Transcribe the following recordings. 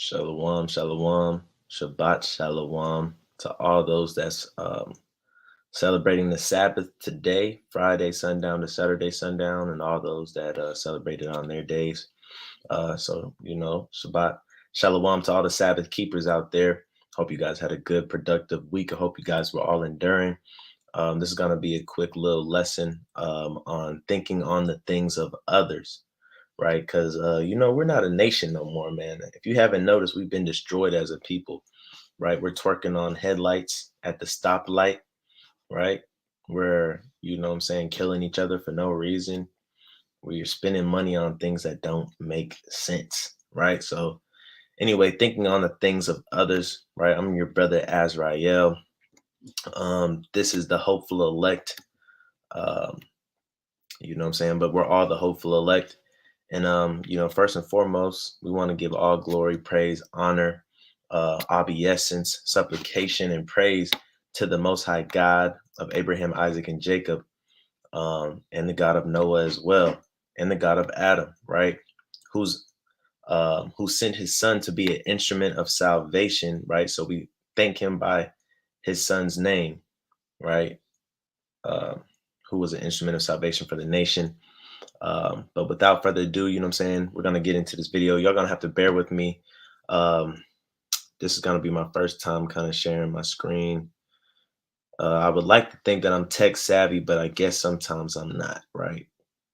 Shalom, shalom, Shabbat shalom to all those that's celebrating the Sabbath today, Friday sundown to Saturday sundown, and all those that celebrated on their days. Shabbat shalom to all the Sabbath keepers out there. Hope you guys had a good, productive week. I hope you guys were all enduring. This is going to be a quick little lesson on thinking on the things of others, right? Because we're not a nation no more, man. If you haven't noticed, we've been destroyed as a people, right? We're twerking on headlights at the stoplight, right? We're, what I'm saying, killing each other for no reason. We're spending money on things that don't make sense, right? So anyway, thinking on the things of others, right? I'm your brother Azrael. This is the hopeful elect. Um, you know what I'm saying? But we're all the hopeful elect. And first and foremost, we want to give all glory, praise, honor, obeisance, supplication, and praise to the Most High God of Abraham, Isaac, and Jacob, and the God of Noah as well, and the God of Adam, right? Who sent his son to be an instrument of salvation, right? So we thank him by his son's name, right? Uh, who was an instrument of salvation for the nation. But without further ado, you know what I'm saying, we're going to get into this video. Y'all going to have to bear with me. This is going to be my first time kind of sharing my screen. I would like to think that I'm tech savvy, but I guess sometimes I'm not, right?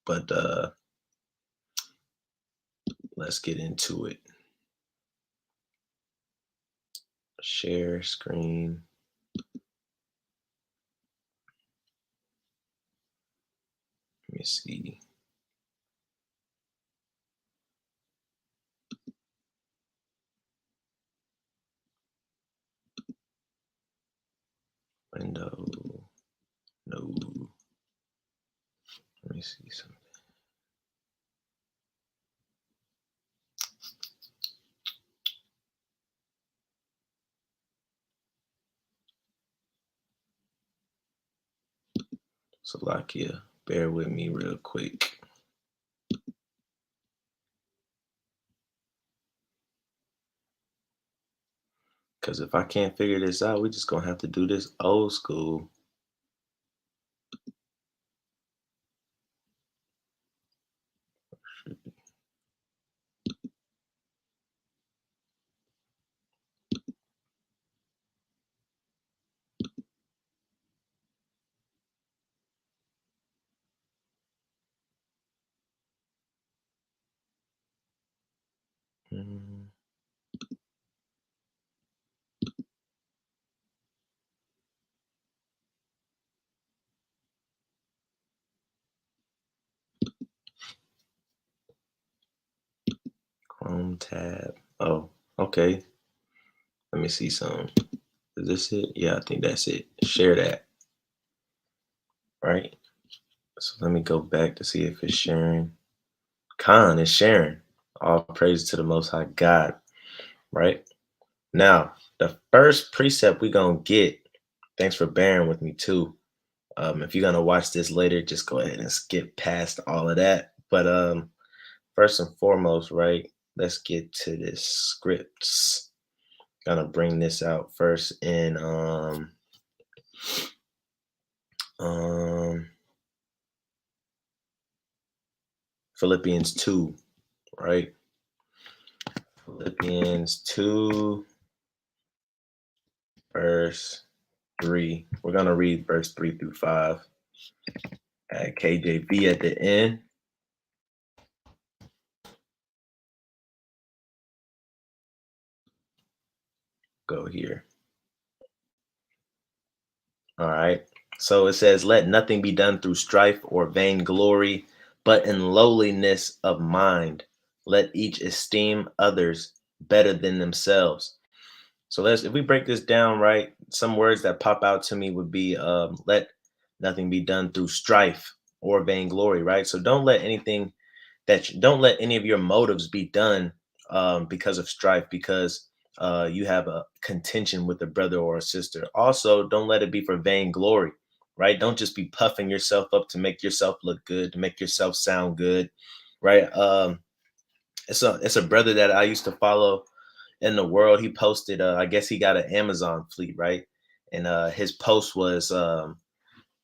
But let's get into it. Share screen. Let me see. Window. No. Let me see something. Salakia, bear with me real quick. Because if I can't figure this out, we're just going to have to do this old school. Chrome tab. Oh, okay. Let me see some. Is this it? Yeah, I think that's it. Share that. Right? So let me go back to see if it's sharing. Khan is sharing. All praise to the Most High God. Right? Now, the first precept we're going to get, thanks for bearing with me too. If you're going to watch this later, just go ahead and skip past all of that. But first and foremost, right, let's get to this scripts. Gonna bring this out first in Philippians 2, right? Philippians 2, verse 3. We're gonna read verse 3 through 5 at KJV at the end. Go here. All right. So it says, let nothing be done through strife or vainglory, but in lowliness of mind. Let each esteem others better than themselves. So if we break this down, right, some words that pop out to me would be let nothing be done through strife or vainglory, right? So don't let anything don't let any of your motives be done because of strife, because you have a contention with a brother or a sister. Also, don't let it be for vainglory, right? Don't just be puffing yourself up to make yourself look good, to make yourself sound good, right? It's a brother that I used to follow in the world. He posted, I guess he got an Amazon fleet, right? And his post was,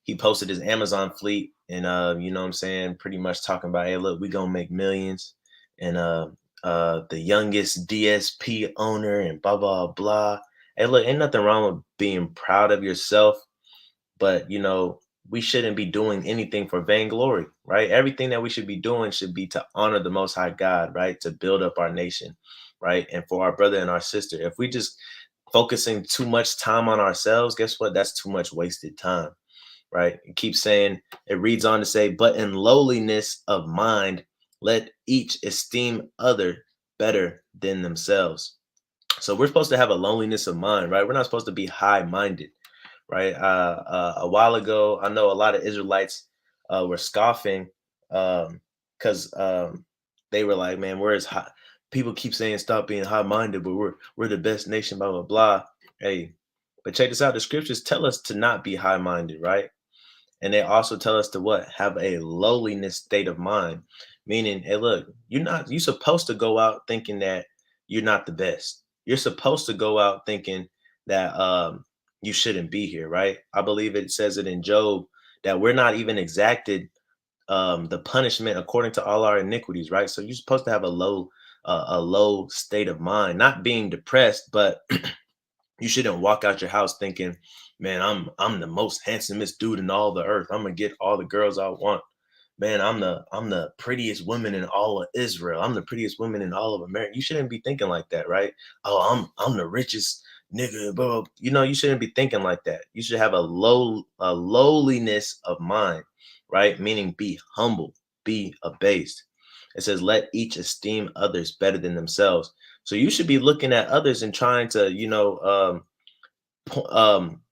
he posted his Amazon fleet, and you know what I'm saying, pretty much talking about, hey, look, we gonna make millions, and the youngest DSP owner, and blah blah blah. Hey, look, ain't nothing wrong with being proud of yourself, but you know, we shouldn't be doing anything for vainglory, right? Everything that we should be doing should be to honor the Most High God, right? To build up our nation, right? And for our brother and our sister. If we just focusing too much time on ourselves, guess what? That's too much wasted time, right? It keeps saying, it reads on to say, but in lowliness of mind, let each esteem other better than themselves. So we're supposed to have a loneliness of mind, right? We're not supposed to be high-minded, right? A while ago, I know a lot of Israelites were scoffing because they were like, "Man, where is high?" People keep saying stop being high-minded, but we're the best nation, blah blah blah. Hey, but check this out: the scriptures tell us to not be high-minded, right? And they also tell us to what? Have a lowliness state of mind. Meaning, hey, look, you're supposed to go out thinking that you're not the best. You're supposed to go out thinking that you shouldn't be here, right? I believe it says it in Job that we're not even exacted the punishment according to all our iniquities, right? So you're supposed to have a low state of mind, not being depressed, but you shouldn't walk out your house thinking, man, I'm the most handsomest dude in all the earth. I'm gonna get all the girls I want. Man, I'm the prettiest woman in all of Israel. I'm the prettiest woman in all of America. You shouldn't be thinking like that, right? Oh, I'm the richest nigga, bro. You know, you shouldn't be thinking like that. You should have a lowliness of mind, right? Meaning be humble, be abased. It says, let each esteem others better than themselves. So you should be looking at others and trying to,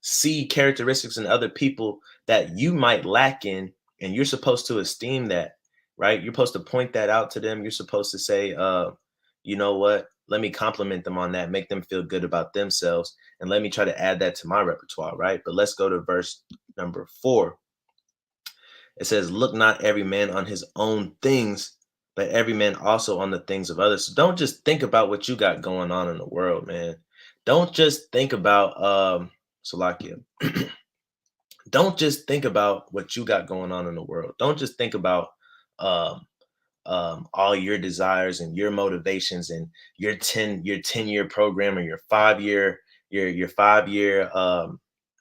see characteristics in other people that you might lack in, and you're supposed to esteem that, right? You're supposed to point that out to them. You're supposed to say, you know what? Let me compliment them on that, make them feel good about themselves, and let me try to add that to my repertoire, right? But let's go to verse number 4. It says, look not every man on his own things, but every man also on the things of others. So don't just think about what you got going on in the world, man. Don't just think about Salakia. Don't just think about what you got going on in the world. Don't just think about um all your desires and your motivations and your 10-year program, or your 5-year your 5-year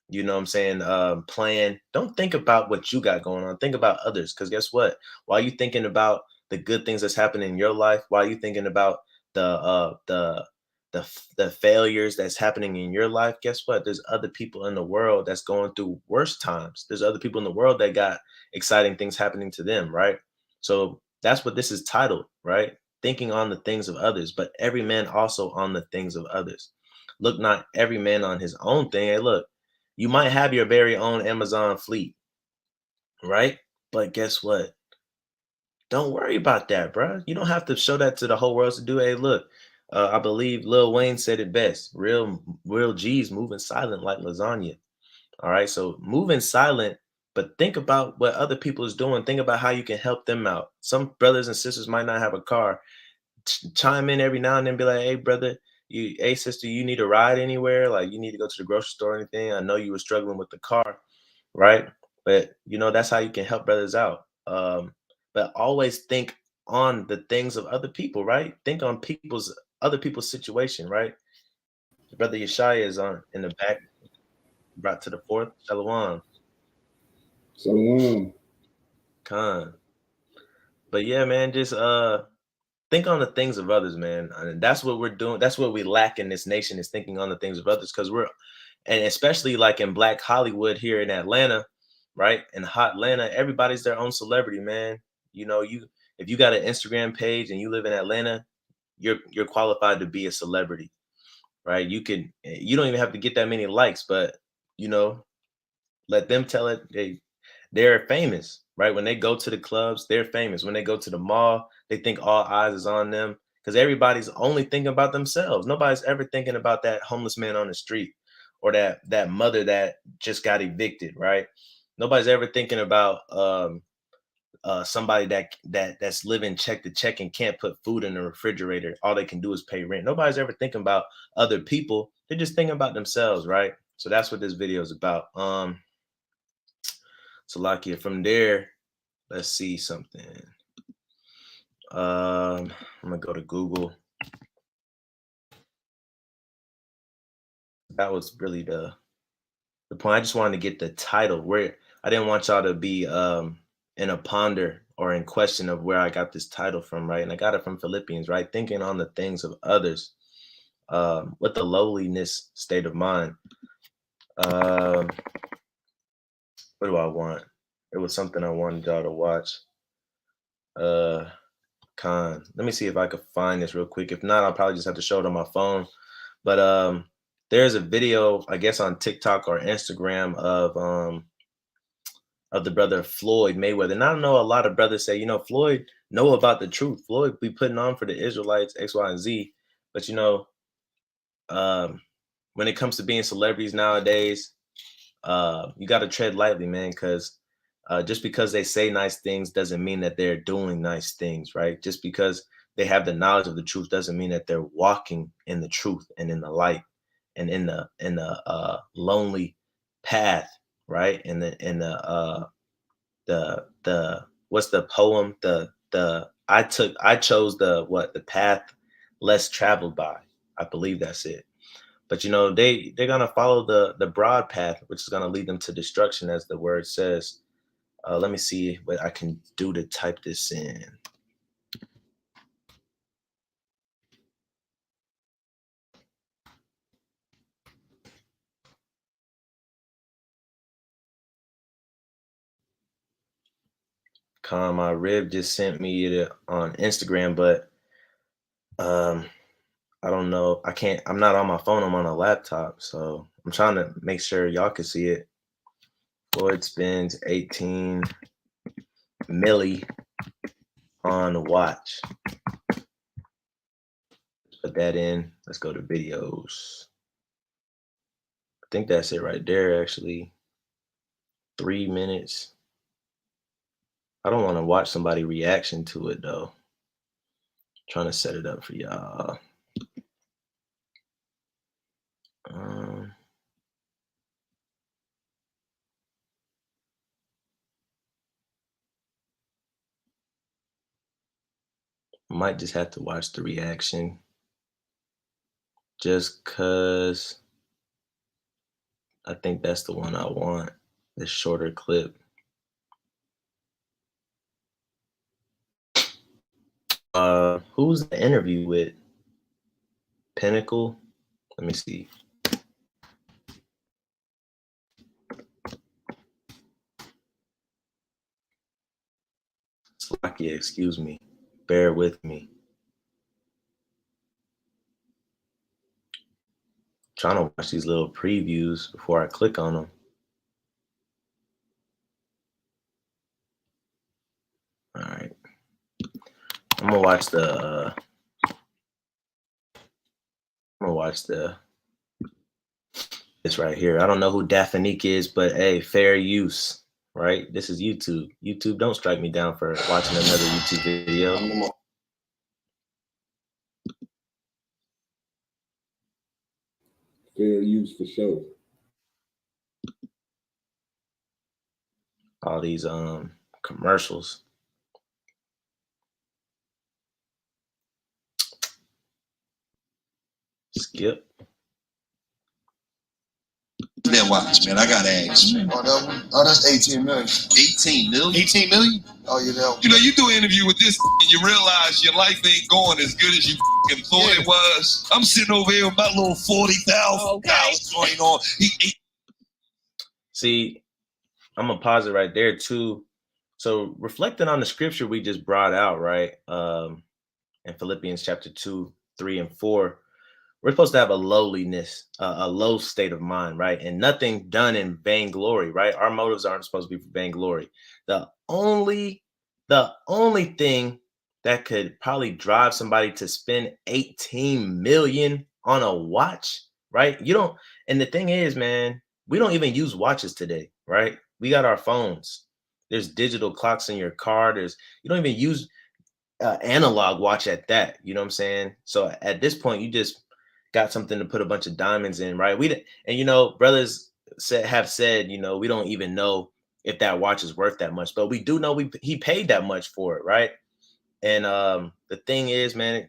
you know what I'm saying, plan. Don't think about what you got going on. Think about others, because guess what? While you thinking about the good things that's happening in your life, while you thinking about the the failures that's happening in your life, guess what? There's other people in the world that's going through worse times. There's other people in the world that got exciting things happening to them, right? So that's what this is titled, right? Thinking on the things of others, but every man also on the things of others. Look not every man on his own thing. Hey, look, you might have your very own Amazon fleet, right? But guess what? Don't worry about that, bro. You don't have to show that to the whole world to do. Hey, look, I believe Lil Wayne said it best. Real G's moving silent like lasagna. All right, so moving silent, but think about what other people is doing. Think about how you can help them out. Some brothers and sisters might not have a car. Chime in every now and then, be like, hey brother, hey sister, you need a ride anywhere? Like, you need to go to the grocery store or anything? I know you were struggling with the car, right? But you know, that's how you can help brothers out. But always think on the things of other people, right? Think on other people's situation, right? Brother Yeshaya is on in the back, brought to the fourth. Shalom. Shalom. Khan. But yeah, man, just think on the things of others, man. And that's what we're doing. That's what we lack in this nation, is thinking on the things of others. Because and especially like in Black Hollywood here in Atlanta, right? In hot Atlanta, everybody's their own celebrity, man. You know, if you got an Instagram page and you live in Atlanta, you're qualified to be a celebrity, right? You don't even have to get that many likes, but you know, let them tell it. They're famous, right? When they go to the clubs, they're famous. When they go to the mall, they think all eyes is on them, because everybody's only thinking about themselves. Nobody's ever thinking about that homeless man on the street, or that mother that just got evicted, right? Nobody's ever thinking about somebody that's living check to check and can't put food in the refrigerator. All they can do is pay rent. Nobody's ever thinking about other people. They're just thinking about themselves, right? So that's what this video is about. So Lakia, from there, let's see something. I'm gonna go to Google. That was really the point. I just wanted to get the title. Where I didn't want y'all to be in a ponder or in question of where I got this title from, right? And I got it from Philippians, right? Thinking on the things of others, with the lowliness state of mind. What do I want? It was something I wanted y'all to watch. Let me see if I could find this real quick. If not, I'll probably just have to show it on my phone. But there's a video, I guess, on TikTok or Instagram of the brother Floyd Mayweather. And I know a lot of brothers say, Floyd know about the truth. Floyd be putting on for the Israelites, X, Y, and Z. But when it comes to being celebrities nowadays, you got to tread lightly, man, because just because they say nice things doesn't mean that they're doing nice things, right? Just because they have the knowledge of the truth doesn't mean that they're walking in the truth and in the light and in the lonely path, right? And the what's the poem? I chose the path less traveled by. I believe that's it. But they're gonna follow the broad path, which is gonna lead them to destruction, as the word says. Let me see what I can do to type this in. My rib just sent me it on Instagram, but I don't know. I'm not on my phone. I'm on a laptop, so I'm trying to make sure y'all can see it. Floyd spends 18 milli on watch. Put that in. Let's go to videos. I think that's it right there, actually. 3 minutes. I don't want to watch somebody reaction to it, though. Trying to set it up for y'all. Might just have to watch the reaction just because I think that's the one I want, the shorter clip. Who's the interview with? Pinnacle? Let me see. Slovakia, excuse me. Bear with me. Trying to watch these little previews before I click on them. All right. I'm gonna watch this right here. I don't know who Daphnique is, but hey, fair use, right? This is YouTube. YouTube, don't strike me down for watching another YouTube video. Fair use for sure. All these commercials. Skip. That watch, man. I gotta ask. Oh, that one? Oh, that's 18 million. 18 million? 18 million? Oh, yeah, that one. You do an interview with this and you realize your life ain't going as good as you thought it was. I'm sitting over here with my little $40,000 going on. See, I'm gonna pause it right there too. So reflecting on the scripture we just brought out, right? In Philippians chapter 2, 3, and 4, we're supposed to have a lowliness, a low state of mind, right? And nothing done in vainglory, right? Our motives aren't supposed to be for vainglory. The only thing that could probably drive somebody to spend 18 million on a watch, right? And the thing is, man, we don't even use watches today, right? We got our phones. There's digital clocks in your car. You don't even use analog watch at that. You know what I'm saying? So at this point, you just got something to put a bunch of diamonds in, right? And brothers have said, we don't even know if that watch is worth that much, but we do know he paid that much for it, right? And the thing is, man,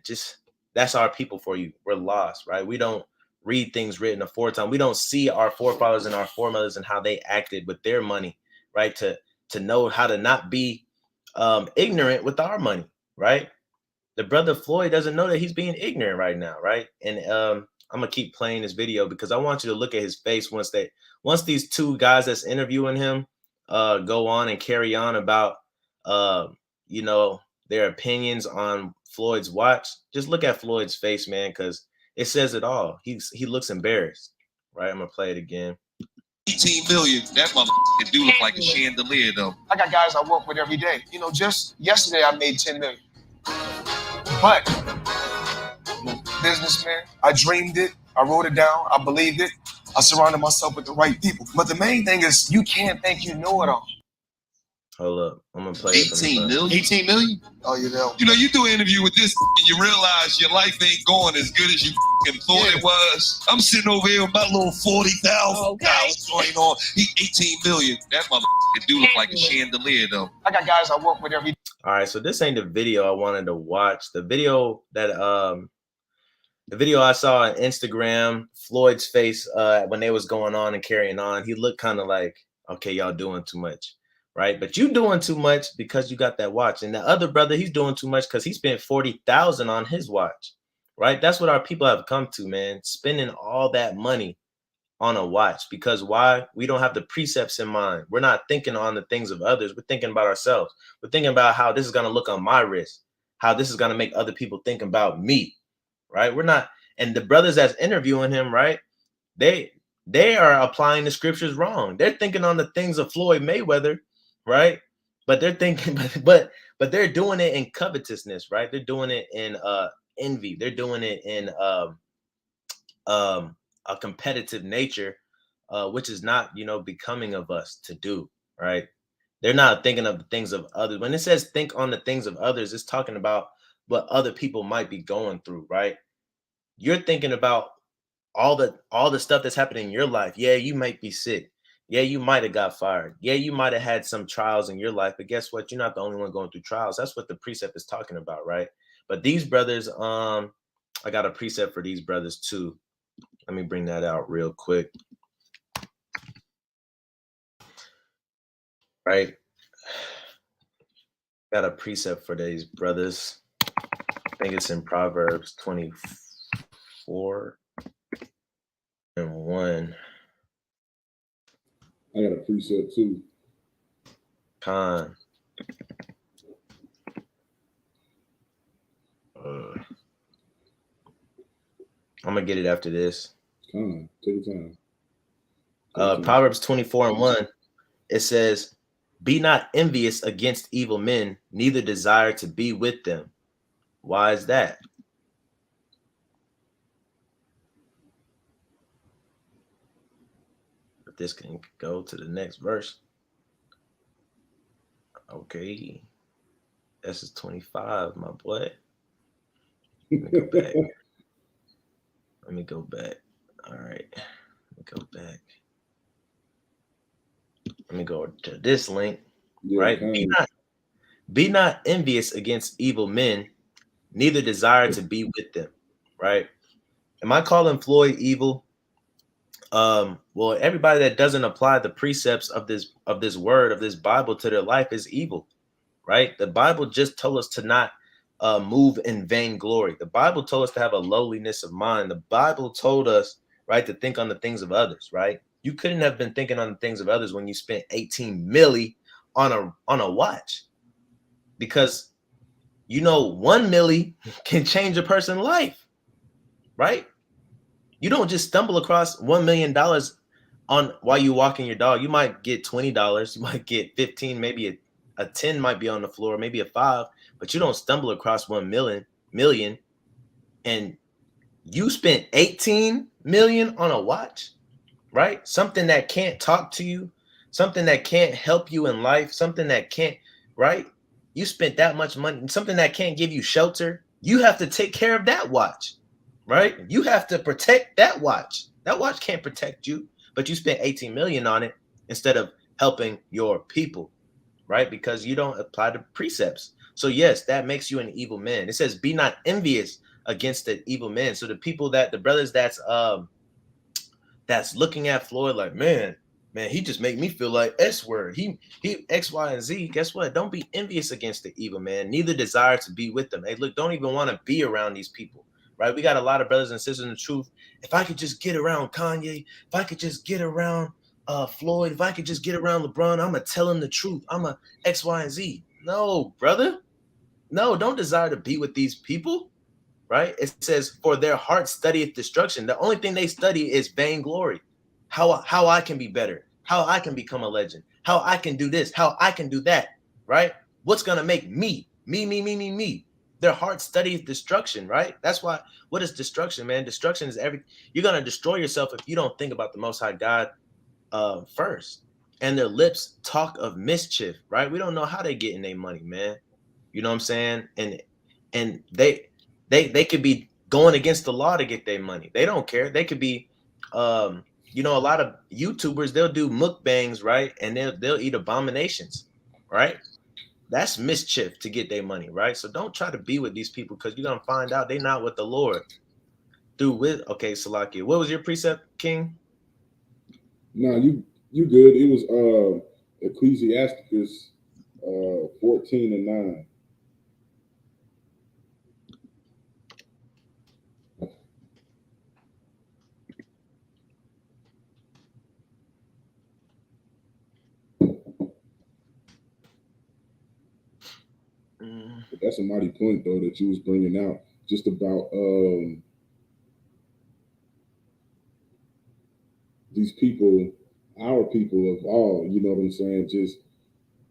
that's our people for you. We're lost, right? We don't read things written aforetime. We don't see our forefathers and our foremothers and how they acted with their money, right? To know how to not be ignorant with our money, right? The brother Floyd doesn't know that he's being ignorant right now, right? And I'm gonna keep playing this video because I want you to look at his face once these two guys that's interviewing him go on and carry on about you know their opinions on Floyd's watch. Just look at Floyd's face, man, because it says it all. He looks embarrassed, right? I'm gonna play it again. 18 million. That motherfucker do look like a chandelier, though. I got guys I work with every day. Just yesterday I made 10 million. But businessman, I dreamed it, I wrote it down, I believed it, I surrounded myself with the right people. But the main thing is you can't think you know it all. Hold up, I'm gonna play 18 million. 18 million? Oh, you know. You do an interview with this and you realize your life ain't going as good as you thought it was. I'm sitting over here with my little 40,000 going on. He 18 million. That motherfucker do look like a chandelier, though. I got guys I work with every day. All right, so this ain't the video I wanted to watch. The video I saw on Instagram, Floyd's face when they was going on and carrying on, he looked kind of like, okay, y'all doing too much, right? But you doing too much because you got that watch. And the other brother, he's doing too much because he spent 40,000 on his watch, right? That's what our people have come to, man, spending all that money on a watch. Because why? We don't have the precepts in mind. We're not thinking on the things of others. We're thinking about ourselves. We're thinking about how this is going to look on my wrist, how this is going to make other people think about me, right? We're not. And the brothers that's interviewing him, right, they are applying the scriptures wrong. They're thinking on the things of Floyd Mayweather, right? But they're thinking, but they're doing it in covetousness, right? They're doing it in envy. They're doing it in a competitive nature, which is not, becoming of us to do, right? They're not thinking of the things of others. When it says think on the things of others, it's talking about what other people might be going through, right? You're thinking about all the stuff that's happening in your life. Yeah, you might be sick. Yeah, you might have got fired. Yeah, you might have had some trials in your life, but guess what? You're not the only one going through trials. That's what the precept is talking about, right? But these brothers, I got a precept for these brothers too. Let me bring that out real quick. Right? Got a precept for these brothers. I think it's in Proverbs 24 and 1. I got a precept too. Con. I'm gonna get it after this. Con, take your time. Proverbs 24 and 1. It says, "Be not envious against evil men, neither desire to be with them." Why is that? But this can go to the next verse. Okay. This is 25, my boy. Let me go back. Let me go back. All right. Let me go back. Let me go to this link. Yeah, right? Be not envious against evil men, neither desire to be with them. Right? Am I calling Floyd evil? Well, everybody that doesn't apply the precepts of this word, of this Bible to their life is evil, right? The Bible just told us to not move in vainglory. The Bible told us to have a lowliness of mind. The Bible told us, right, to think on the things of others, right? You couldn't have been thinking on the things of others when you spent 18 milli on a watch, because 1 milli can change a person's life, right? You don't just stumble across $1 million on while you walking your dog. You might get $20, you might get 15, maybe a 10 might be on the floor, maybe a 5, but you don't stumble across 1 million, and you spent 18 million on a watch, right? Something that can't talk to you, something that can't help you in life, something that can't, right? You spent that much money, something that can't give you shelter. You have to take care of that watch, right? You have to protect that watch. That watch can't protect you, but you spent 18 million on it instead of helping your people, right? Because you don't apply the precepts. So yes, that makes you an evil man. It says, be not envious against the evil men. So the people that the brothers that's looking at Floyd like, man, he just make me feel like S word. He X, Y, and Z. Guess what? Don't be envious against the evil man. Neither desire to be with them. Hey, look, don't even want to be around these people. Right? We got a lot of brothers and sisters in the truth. If I could just get around Kanye, if I could just get around Floyd, if I could just get around LeBron, I'm gonna tell him the truth. I'm a X, Y, and Z. No, brother. No, don't desire to be with these people. Right? It says, for their heart studieth destruction. The only thing they study is vainglory. How I can be better, how I can become a legend, how I can do this, how I can do that, right? What's gonna make me. Their heart studieth destruction, right? That's why, what is destruction, man? Destruction is everything. You're gonna destroy yourself if you don't think about the Most High God first. And their lips talk of mischief, right? We don't know how they get in their money, man. You know what I'm saying? And they could be going against the law to get their money. They don't care. They could be a lot of YouTubers, they'll do mukbangs, right? And they'll eat abominations, right? That's mischief to get their money, right? So don't try to be with these people because you're gonna find out they're not with the Lord. Okay, Salakia. What was your precept, King? No, you good. It was Ecclesiasticus 14:9. But that's a mighty point though that you was bringing out just about these people, our people of all, you know what I'm saying, just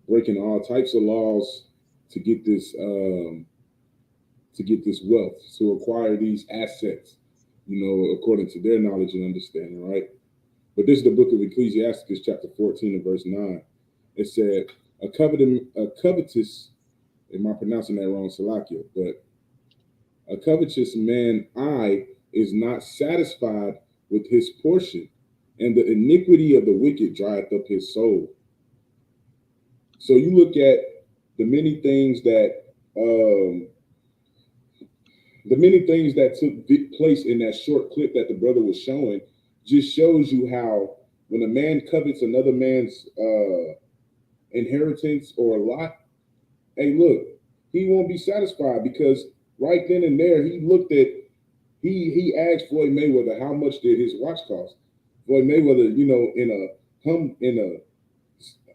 breaking all types of laws to get this wealth, to acquire these assets, according to their knowledge and understanding, right? But this is the book of Ecclesiasticus, chapter 14 and verse 9. It said, a covetous, am I pronouncing that wrong, Salakia? But a covetous man eye is not satisfied with his portion, and the iniquity of the wicked drieth up his soul. So you look at the many things that took place in that short clip that the brother was showing, just shows you how when a man covets another man's inheritance or lot, hey, look, he won't be satisfied because right then and there he asked Floyd Mayweather how much did his watch cost. Floyd Mayweather,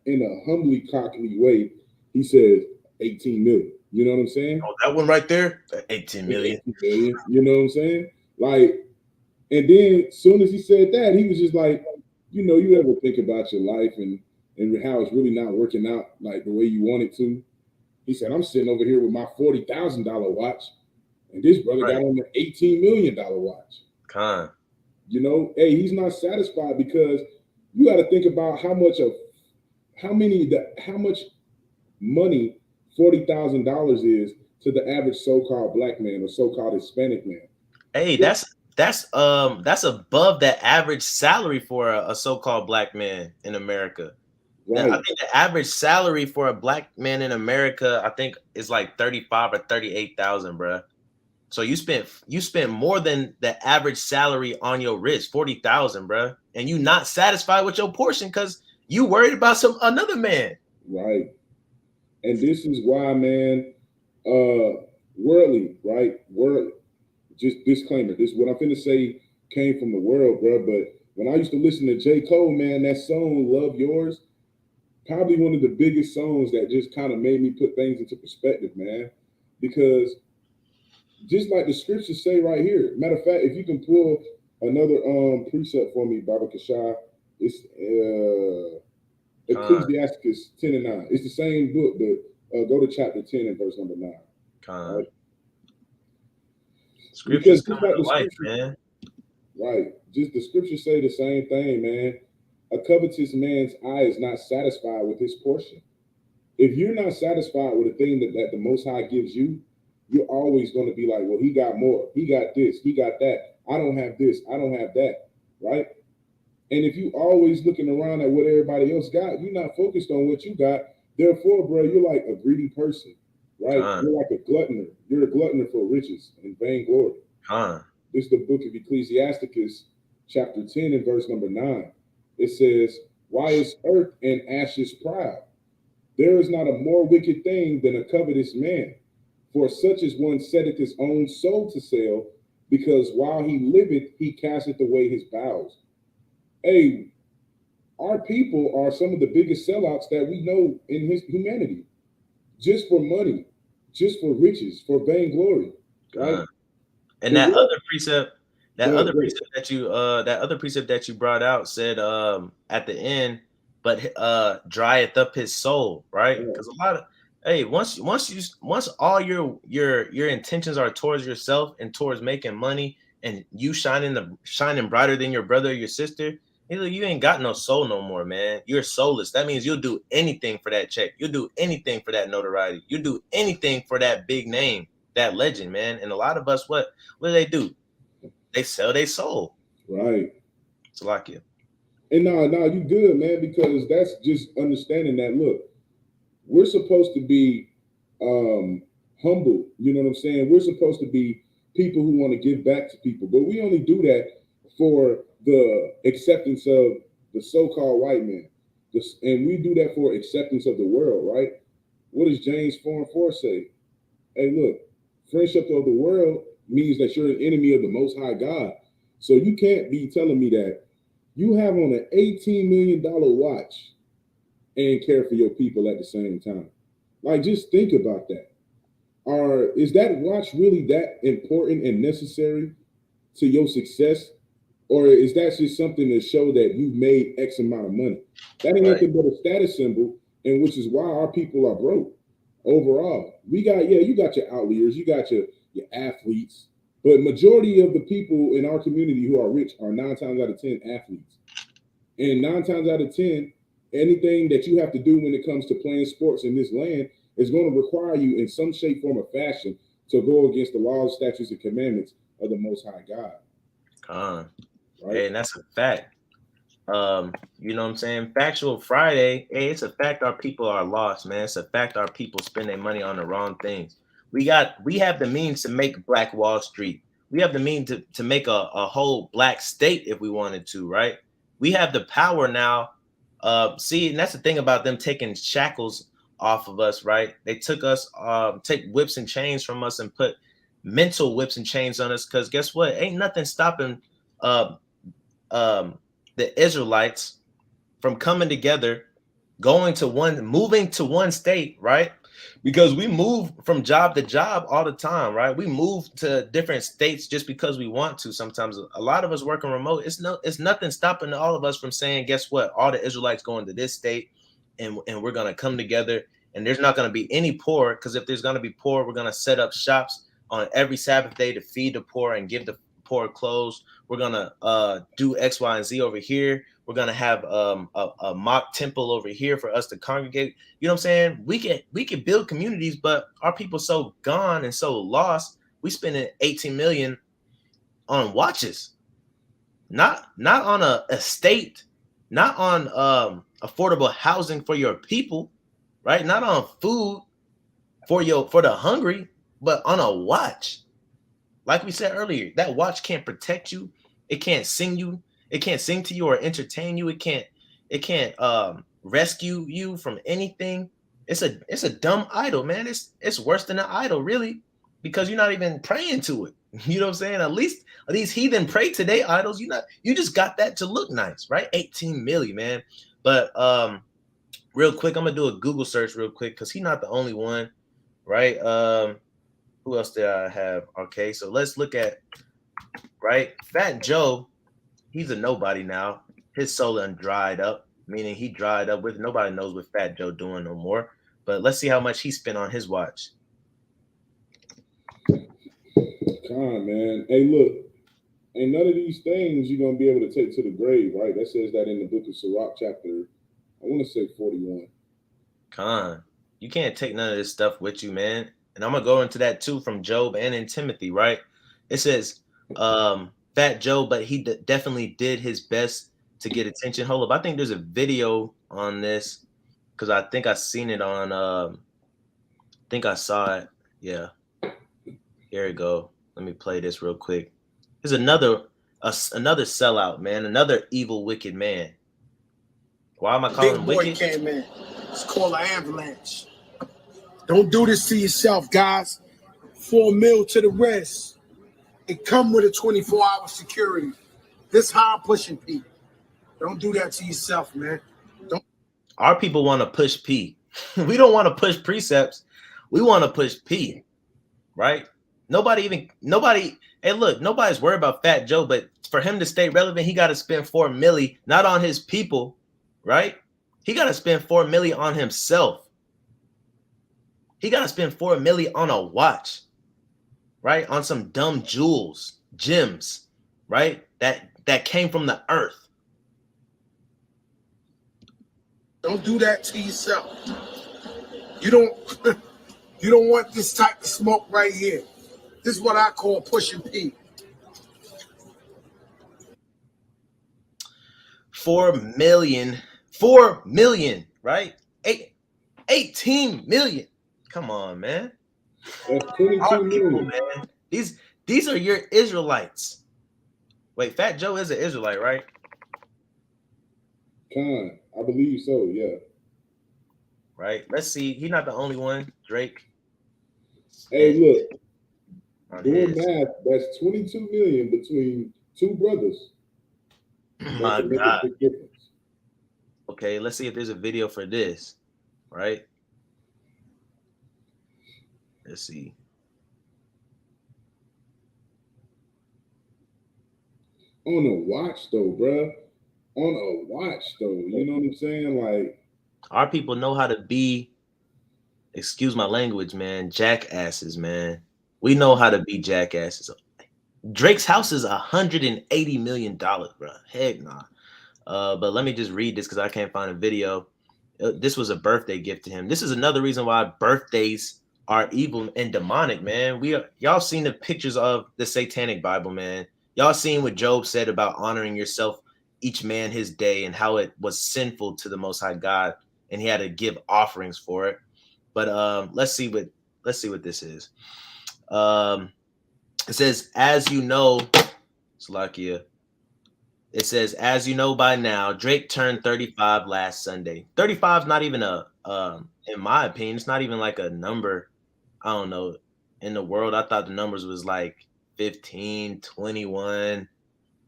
in a humbly cockney way, he says 18 million. You know what I'm saying? Oh, that one right there, 18 million. 18 million. You know what I'm saying? Like, and then as soon as he said that, he was just like, you ever think about your life and how it's really not working out like the way you want it to? He said, I'm sitting over here with my $40,000 watch, and this brother got on the $18 million watch. Con. Hey, he's not satisfied because you got to think about how much money $40,000 is to the average so-called black man or so-called Hispanic man. Hey, that's above the average salary for a so-called black man in America. Right. I think the average salary for a black man in America, I think, is like 35 or 38,000, bro. So you spent more than the average salary on your wrist, 40,000, bro, and you not satisfied with your portion because you worried about another man. Right. And this is why, man, worldly, right? Worldly. Just disclaimer, this what I'm finna say came from the world, bro. But when I used to listen to J. Cole, man, that song Love Yours, probably one of the biggest songs that just kind of made me put things into perspective, man. Because just like the scriptures say right here, matter of fact, if you can pull another precept for me, Baba Kashai, it's Ecclesiasticus 10 and 9. It's the same book, but go to chapter 10 and verse number 9. Right? Scriptures come to life, man. Right. Just the scriptures say the same thing, man. A covetous man's eye is not satisfied with his portion. If you're not satisfied with the thing that the Most High gives you, you're always going to be like, well, he got more. He got this. He got that. I don't have this. I don't have that. Right? And if you always looking around at what everybody else got, you're not focused on what you got. Therefore, bro, you're like a greedy person. Right? You're like a gluttoner. You're a gluttoner for riches and vainglory. This is the book of Ecclesiasticus, chapter 10 and verse number 9. It says, why is earth and ashes proud? There is not a more wicked thing than a covetous man. For such as one setteth his own soul to sale, because while he liveth, he casteth away his bowels. Hey, our people are some of the biggest sellouts that we know in his humanity. Just for money, just for riches, for vainglory. Right? And that other precept, that other precept that you brought out said at the end, but drieth up his soul, right? Because a lot of once all your intentions are towards yourself and towards making money and you shining brighter than your brother or your sister, you ain't got no soul no more, man. You're soulless. That means you'll do anything for that check. You'll do anything for that notoriety. You'll do anything for that big name, that legend, man. And a lot of us, what do? They sell their soul. Right. It's like it. And no, you good, man, because that's just understanding that, look, we're supposed to be humble. You know what I'm saying? We're supposed to be people who want to give back to people. But we only do that for the acceptance of the so-called white man. And we do that for acceptance of the world, right? What does James 4:4 say? Hey, look, friendship of the world means that you're an enemy of the Most High God. So you can't be telling me that you have on an $18 million watch and care for your people at the same time. Like, just think about that. Is that watch really that important and necessary to your success? Or is that just something to show that you made X amount of money? That ain't nothing but a status symbol, and which is why our people are broke. Overall, you got your outliers, you got your athletes, but majority of the people in our community who are rich are 9 times out of 10 athletes. And 9 times out of 10, anything that you have to do when it comes to playing sports in this land is going to require you in some shape, form, or fashion to go against the laws, statutes, and commandments of the Most High God. Right? Hey, and that's a fact. You know what I'm saying? Factual Friday. Hey, it's a fact our people are lost, man. It's a fact our people spend their money on the wrong things. We have the means to make Black Wall Street. We have the means to make a whole black state if we wanted to, right? We have the power now. See, and that's the thing about them taking shackles off of us, right? They took us, take whips and chains from us and put mental whips and chains on us. Because guess what? Ain't nothing stopping the Israelites from coming together, moving to one state, right? Because we move from job to job all the time, right? We move to different states just because we want to. Sometimes a lot of us working remote. It's nothing stopping all of us from saying, guess what? All the Israelites going to this state, and we're gonna come together. And there's not gonna be any poor, because if there's gonna be poor, we're gonna set up shops on every Sabbath day to feed the poor and give the poor clothes. We're gonna do X, Y, and Z over here. We're gonna have a mock temple over here for us to congregate. You know what I'm saying? We can build communities, but our people so gone and so lost. We spending 18 million on watches, not on a estate, not on affordable housing for your people, right? Not on food for the hungry, but on a watch. Like we said earlier, that watch can't protect you. It can't sing you. It can't sing to you or entertain you. It can't rescue you from anything. It's a dumb idol, man. It's worse than an idol, really, because you're not even praying to it. You know what I'm saying? At least these heathen pray to their idols. You just got that to look nice, right? 18 million, man. But real quick, I'm gonna do a Google search real quick because he's not the only one, right? Who else did I have? Okay, so let's look at, right? Fat Joe, he's a nobody now. His soul done dried up, meaning he dried up with nobody knows what Fat Joe doing no more. But let's see how much he spent on his watch. Come on, man. Hey, look, And none of these things you're gonna be able to take to the grave, right? That says that in the book of Sirach, chapter, I want to say 41. Con, you can't take none of this stuff with you, man. And I'm gonna go into that too from Job and in Timothy, right? It says, Fat Joe, but he definitely did his best to get attention. Hold up, I think there's a video on this because I think I seen it on. I think I saw it. Yeah, here we go. Let me play this real quick. There's another sellout, man. Another evil, wicked man. Why am I calling him wicked? Came in. It's called an avalanche. Don't do this to yourself, guys. 4 mil to the rest. It come with a 24-hour security. This how I'm pushing P. Don't do that to yourself, man. Don't. Our people want to push P. We don't want to push precepts. We want to push P, right? Nobody. Hey, look, nobody's worried about Fat Joe, but for him to stay relevant, he got to spend $4 million, not on his people, right? He got to spend $4 million on himself. He got to spend $4 million on a watch, right? On some dumb jewels, gems, right? That came from the earth. Don't do that to yourself. You don't want this type of smoke right here. This is what I call pushing P. 4 million, right? 18 million. Come on, man. That's 22 million. Man. These are your Israelites. Wait, Fat Joe is an Israelite, right? Con, I believe so, yeah. Right. Let's see. He's not the only one. Drake. Hey, look. Doing math, that's 22 million between two brothers. My God. Okay, let's see if there's a video for this, right? Let's see. On a watch, though, bruh. On a watch, though. You know what I'm saying? Like, our people know how to be, excuse my language, man, jackasses, man. We know how to be jackasses. Drake's house is $180 million, bro. Heck nah. But let me just read this because I can't find a video. This was a birthday gift to him. This is another reason why birthdays are evil and demonic, man. Y'all seen the pictures of the Satanic Bible, man. Y'all seen what Job said about honoring yourself, each man his day, and how it was sinful to the Most High God, and he had to give offerings for it. But let's see what this is. It says, as you know, Salakia. It says, as you know by now, Drake turned 35 last Sunday. 35 is not even in my opinion, it's not even like a number. I don't know. In the world, I thought the numbers was like 15, 21,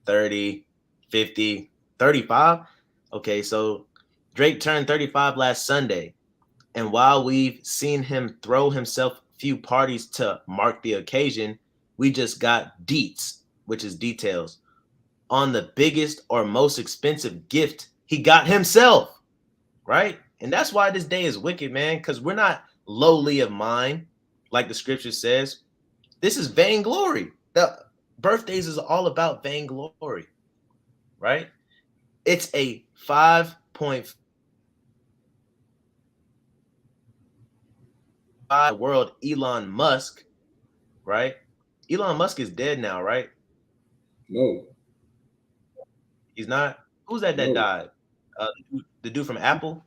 30, 50, 35. Okay, so Drake turned 35 last Sunday. And while we've seen him throw himself a few parties to mark the occasion, we just got deets, which is details, on the biggest or most expensive gift he got himself, right? And that's why this day is wicked, man, because we're not lowly of mind, like the scripture says. This is vainglory. The birthdays is all about vainglory, right? It's a 5.5 world Elon Musk, right? Elon Musk is dead now, right? No. He's not. Who's that died? The dude from Apple?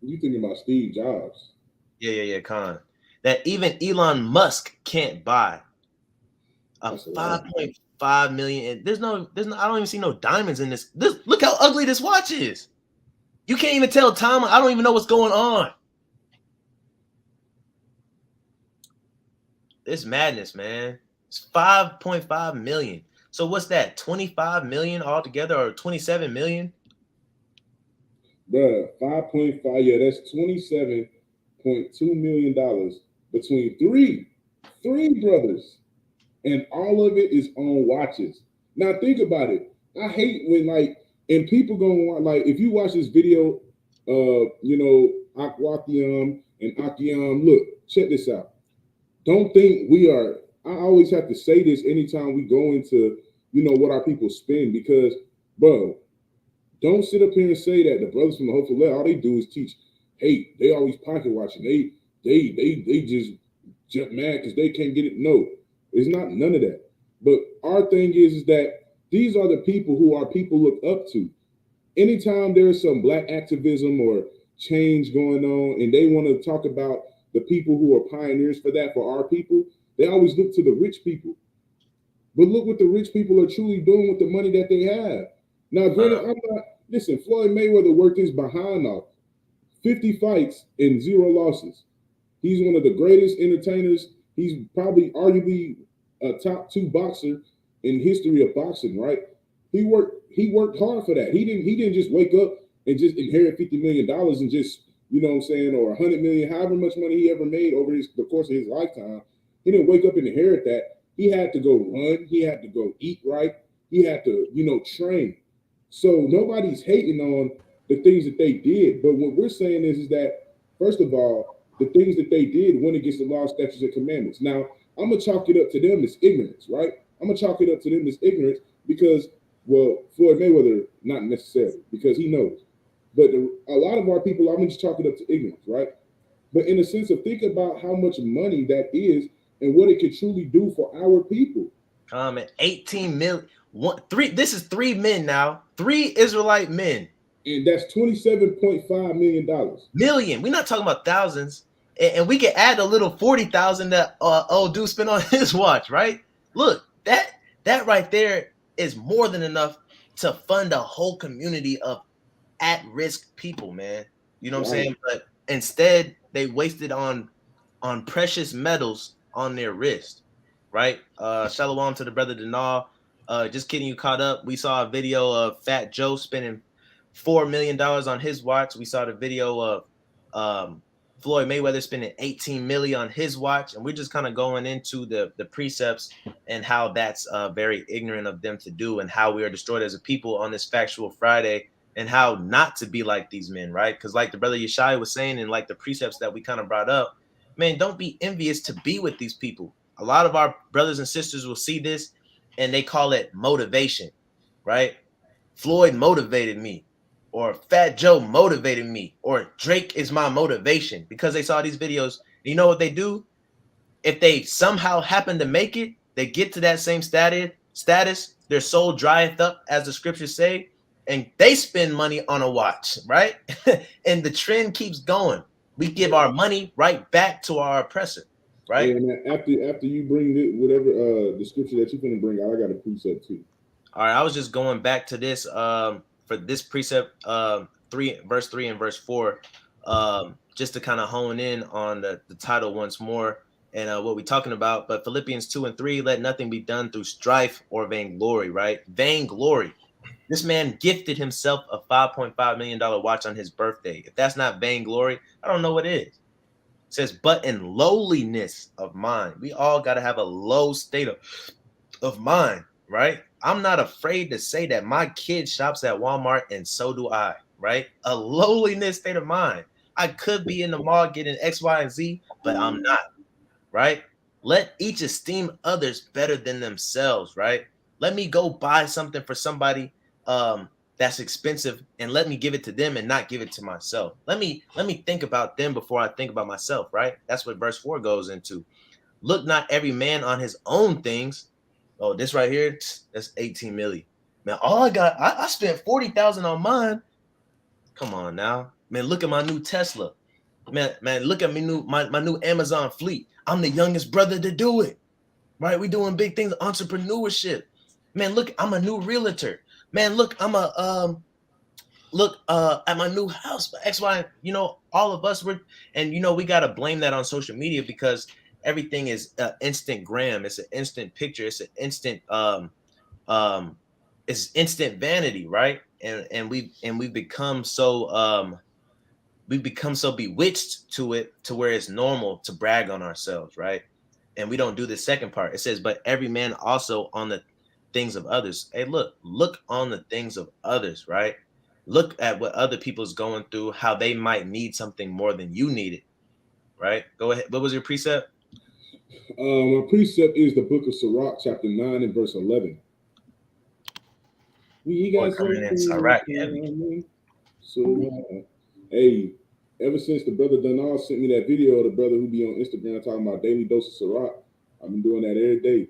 You thinking about Steve Jobs? Yeah, Con. That even Elon Musk can't buy a 5.5 million. And there's no. I don't even see no diamonds in this. Look how ugly this watch is. You can't even tell time. I don't even know what's going on. It's madness, man. It's 5.5 million. So what's that? 25 million altogether, or 27 million? Bruh, 5.5. Yeah, that's $27.2 million between three brothers, and all of it is on watches. Now think about it. I hate when and people gonna like, if you watch this video, Akwakiam and Akiam. Look, check this out. Don't think we are. I always have to say this anytime we go into what our people spend. Because, bro, don't sit up here and say that the brothers from the Hopeful Land, all they do is teach hate. They always pocket watching. They just jump mad because they can't get it. No, it's not none of that. But our thing is that these are the people who our people look up to. Anytime there is some black activism or change going on and they want to talk about the people who are pioneers for that, for our people, they always look to the rich people. But look what the rich people are truly doing with the money that they have. Now, granted, I'm not, listen, Floyd Mayweather worked his behind off. 50 fights and 0 losses. He's one of the greatest entertainers. He's probably arguably a top 2 boxer in history of boxing, right? He worked hard for that. He didn't just wake up and just inherit $50 million and just, you know what I'm saying, or 100 million, however much money he ever made over the course of his lifetime. He didn't wake up and inherit that. He had to go run. He had to go eat right. He had to, train. So nobody's hating on the things that they did. But what we're saying is that, first of all, the things that they did went against the law, statutes, and commandments. Now, I'm going to chalk it up to them as ignorance, right? I'm going to chalk it up to them as ignorance because, well, Floyd Mayweather, not necessarily, because he knows. But a lot of our people, I'm going to chalk it up to ignorance, right? But in the sense of think about how much money that is and what it could truly do for our people. 18 million. This is 3 men now. 3 Israelite men. And that's $27.5 million. Million. We're not talking about thousands. And we can add a little 40,000 that old dude spent on his watch, right? Look, that right there is more than enough to fund a whole community of at-risk people, man. You know what I'm saying? But instead, they wasted on precious metals on their wrist, right? Shalom to the brother Denal. Just kidding, you caught up. We saw a video of Fat Joe spending $4 million on his watch. We saw the video of Floyd Mayweather spending 18 million on his watch, and we're just kind of going into the precepts and how that's very ignorant of them to do, and how we are destroyed as a people on this Factual Friday, and how not to be like these men, right? Because like the brother Yeshaya was saying, and like the precepts that we kind of brought up, man, don't be envious to be with these people. A lot of our brothers and sisters will see this and they call it motivation, right? Floyd motivated me, or Fat Joe motivated me, or Drake is my motivation, because they saw these videos. You know what they do? If they somehow happen to make it, they get to that same status, their soul drieth up, as the scriptures say, and they spend money on a watch, right? And the trend keeps going. We give our money right back to our oppressor, right? And after you bring whatever the scripture that you're going to bring out, I got a precept too. All right, I was just going back to this for this precept, verse 3 and verse 4, just to kind of hone in on the title once more and what we're talking about. But Philippians 2 and 3, let nothing be done through strife or vainglory, right? Vainglory. This man gifted himself a $5.5 million watch on his birthday. If that's not vainglory, I don't know what is. It says, but in lowliness of mind. We all got to have a low state of mind, right? I'm not afraid to say that my kid shops at Walmart, and so do I, right? A lowliness state of mind. I could be in the mall getting X, Y, and Z, but I'm not, right? Let each esteem others better than themselves, right? Let me go buy something for somebody that's expensive, and let me give it to them and not give it to myself. Let me think about them before I think about myself, right? That's what verse 4 goes into. Look not every man on his own things. Oh, this right here, that's 18 million. Man, all I got, I spent 40,000 on mine. Come on now. Man, look at my new Tesla. Man, look at my new Amazon fleet. I'm the youngest brother to do it. Right? We doing big things, entrepreneurship. Man, look, I'm a new realtor. Man, look, I'm at my new house, X, Y, all of us were, and we got to blame that on social media, because everything is instant gram. It's an instant picture. It's an instant it's instant vanity, right? And we've become so bewitched to it, to where it's normal to brag on ourselves, right? And we don't do the second part. It says, but every man also on the things of others. Hey, look on the things of others, right? Look at what other people's going through, how they might need something more than you need it, right? Go ahead. What was your precept? My precept is the book of Sirach, chapter 9 and verse 11. We Boy, got coming in something Iraq heavy. coming. So, hey, ever since the brother Donald sent me that video of the brother who be on Instagram talking about daily dose of Ciroc, I've been doing that every day.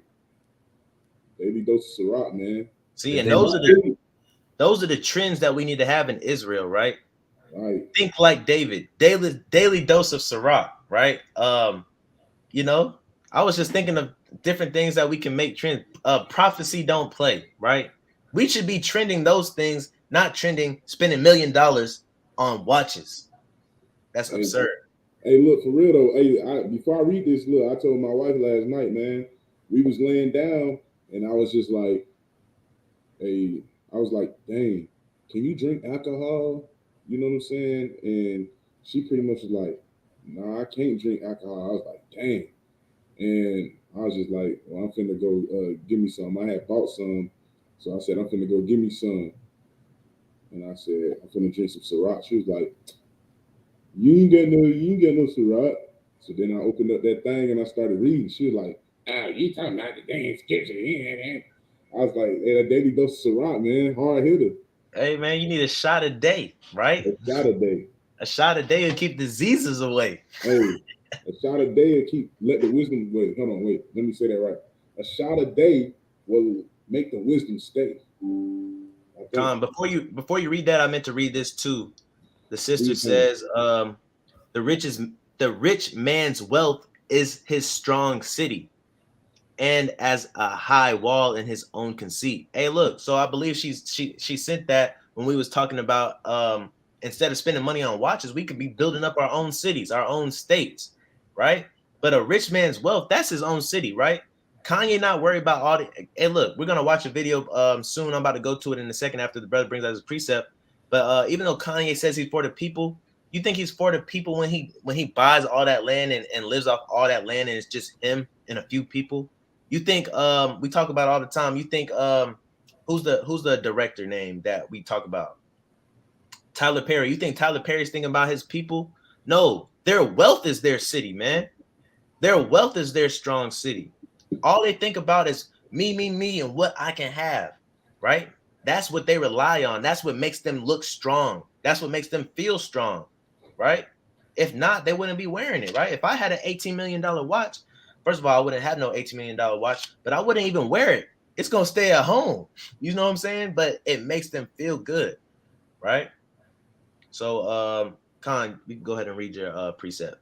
Daily dose of Ciroc, man. See, and those are the trends that we need to have in Israel, right? Right. Think like David, daily dose of Ciroc, right? You know, I was just thinking of different things that we can make trend. Prophecy don't play, right? We should be trending those things, not trending spending $1 million on watches. That's Hey, absurd. hey, look, for real though. Hey, before I read this, look, I told my wife last night, man, we was laying down and I was just like, hey, I was like, dang, can you drink alcohol? You know what I'm saying? And she pretty much was like, nah, I can't drink alcohol. I was like, dang. And I was just like, well, I'm finna go give me some. I had bought some. So I said, I'm finna go give me some. And I said, I'm finna drink some Ciroc. She was like, you ain't get no Ciroc. So then I opened up that thing and I started reading. She was like, oh, you talking about the dang scripture. I was like, hey, a daily dose of Ciroc, man. Hard hitter. Hey man, you need a shot a day, right? A shot a day. A shot a day to keep diseases away. Hey, a shot a day and let the wisdom, wait, hold on, wait. Let me say that right. A shot a day will make the wisdom stay. Before you read that, I meant to read this too. The sister says, the rich man's wealth is his strong city, and as a high wall in his own conceit. Hey, look, so I believe she sent that when we was talking about instead of spending money on watches, we could be building up our own cities, our own states, right? But a rich man's wealth, that's his own city, right? Kanye not worried about all the. Hey, look, we're gonna watch a video soon. I'm about to go to it in a second after the brother brings out his precept. But even though Kanye says he's for the people, you think he's for the people when he buys all that land and lives off all that land and it's just him and a few people? You think we talk about all the time? You think who's the director name that we talk about? Tyler Perry. You think Tyler Perry's thinking about his people? No, their wealth is their city, man. Their wealth is their strong city. All they think about is me, and what I can have, right? That's what they rely on. That's what makes them look strong. That's what makes them feel strong, right? If not, they wouldn't be wearing it, right? If I had an $18 million watch, first of all, I wouldn't have no $18 million watch, but I wouldn't even wear it. It's going to stay at home. You know what I'm saying? But it makes them feel good, right? So, Khan, you can go ahead and read your precept.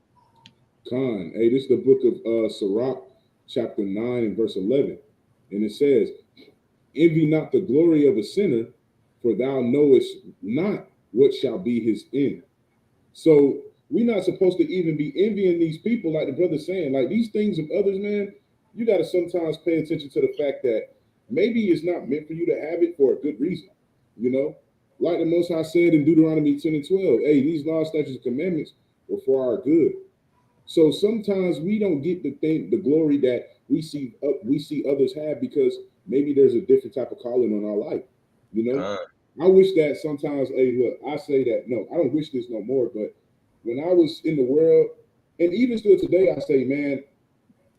Khan, hey, this is the book of Sirach, chapter 9 and verse 11. And it says, envy not the glory of a sinner, for thou knowest not what shall be his end. So we're not supposed to even be envying these people, like the brother's saying. Like these things of others, man, you got to sometimes pay attention to the fact that maybe it's not meant for you to have it for a good reason, you know? Like the Most High said in Deuteronomy 10 and 12, hey, these laws, statutes, and commandments were for our good. So sometimes we don't get the glory that we see others have because maybe there's a different type of calling on our life, you know? I wish that sometimes, hey, look, I say that, no, I don't wish this no more, but when I was in the world, and even still today, I say, man,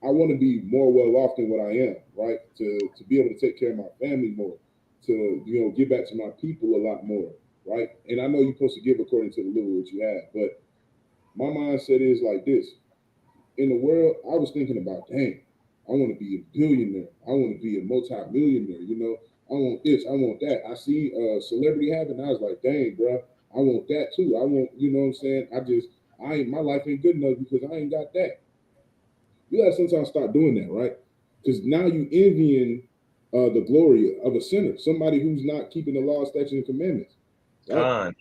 I want to be more well off than what I am, right? To be able to take care of my family more, to, you know, give back to my people a lot more, right? And I know you're supposed to give according to the little that you have, but my mindset is like this. In the world, I was thinking about, dang, I want to be a billionaire. I want to be a multi-millionaire, you know? I want this, I want that. I see a celebrity have it, and I was like, dang, bro, I want that too. I want, you know what I'm saying? My life ain't good enough because I ain't got that. You gotta sometimes start doing that, right? Because now you envying the glory of a sinner, somebody who's not keeping the law, statutes, and commandments. Right?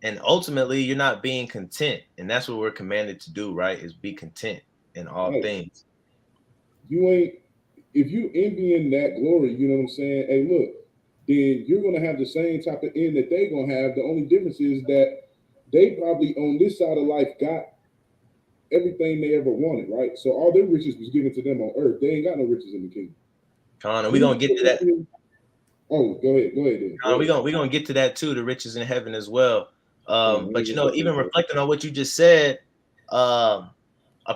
And ultimately, you're not being content, and that's what we're commanded to do, right? Is be content in all things. You ain't. If you envying that glory, you know what I'm saying? Hey, look, then you're gonna have the same type of end that they're gonna have. The only difference is that they probably on this side of life got everything they ever wanted, right? So all their riches was given to them on earth. They ain't got no riches in the kingdom. Connor, we're gonna get to that. Oh, go ahead. We're gonna get to that too, the riches in heaven as well. But you know, even reflecting on what you just said, a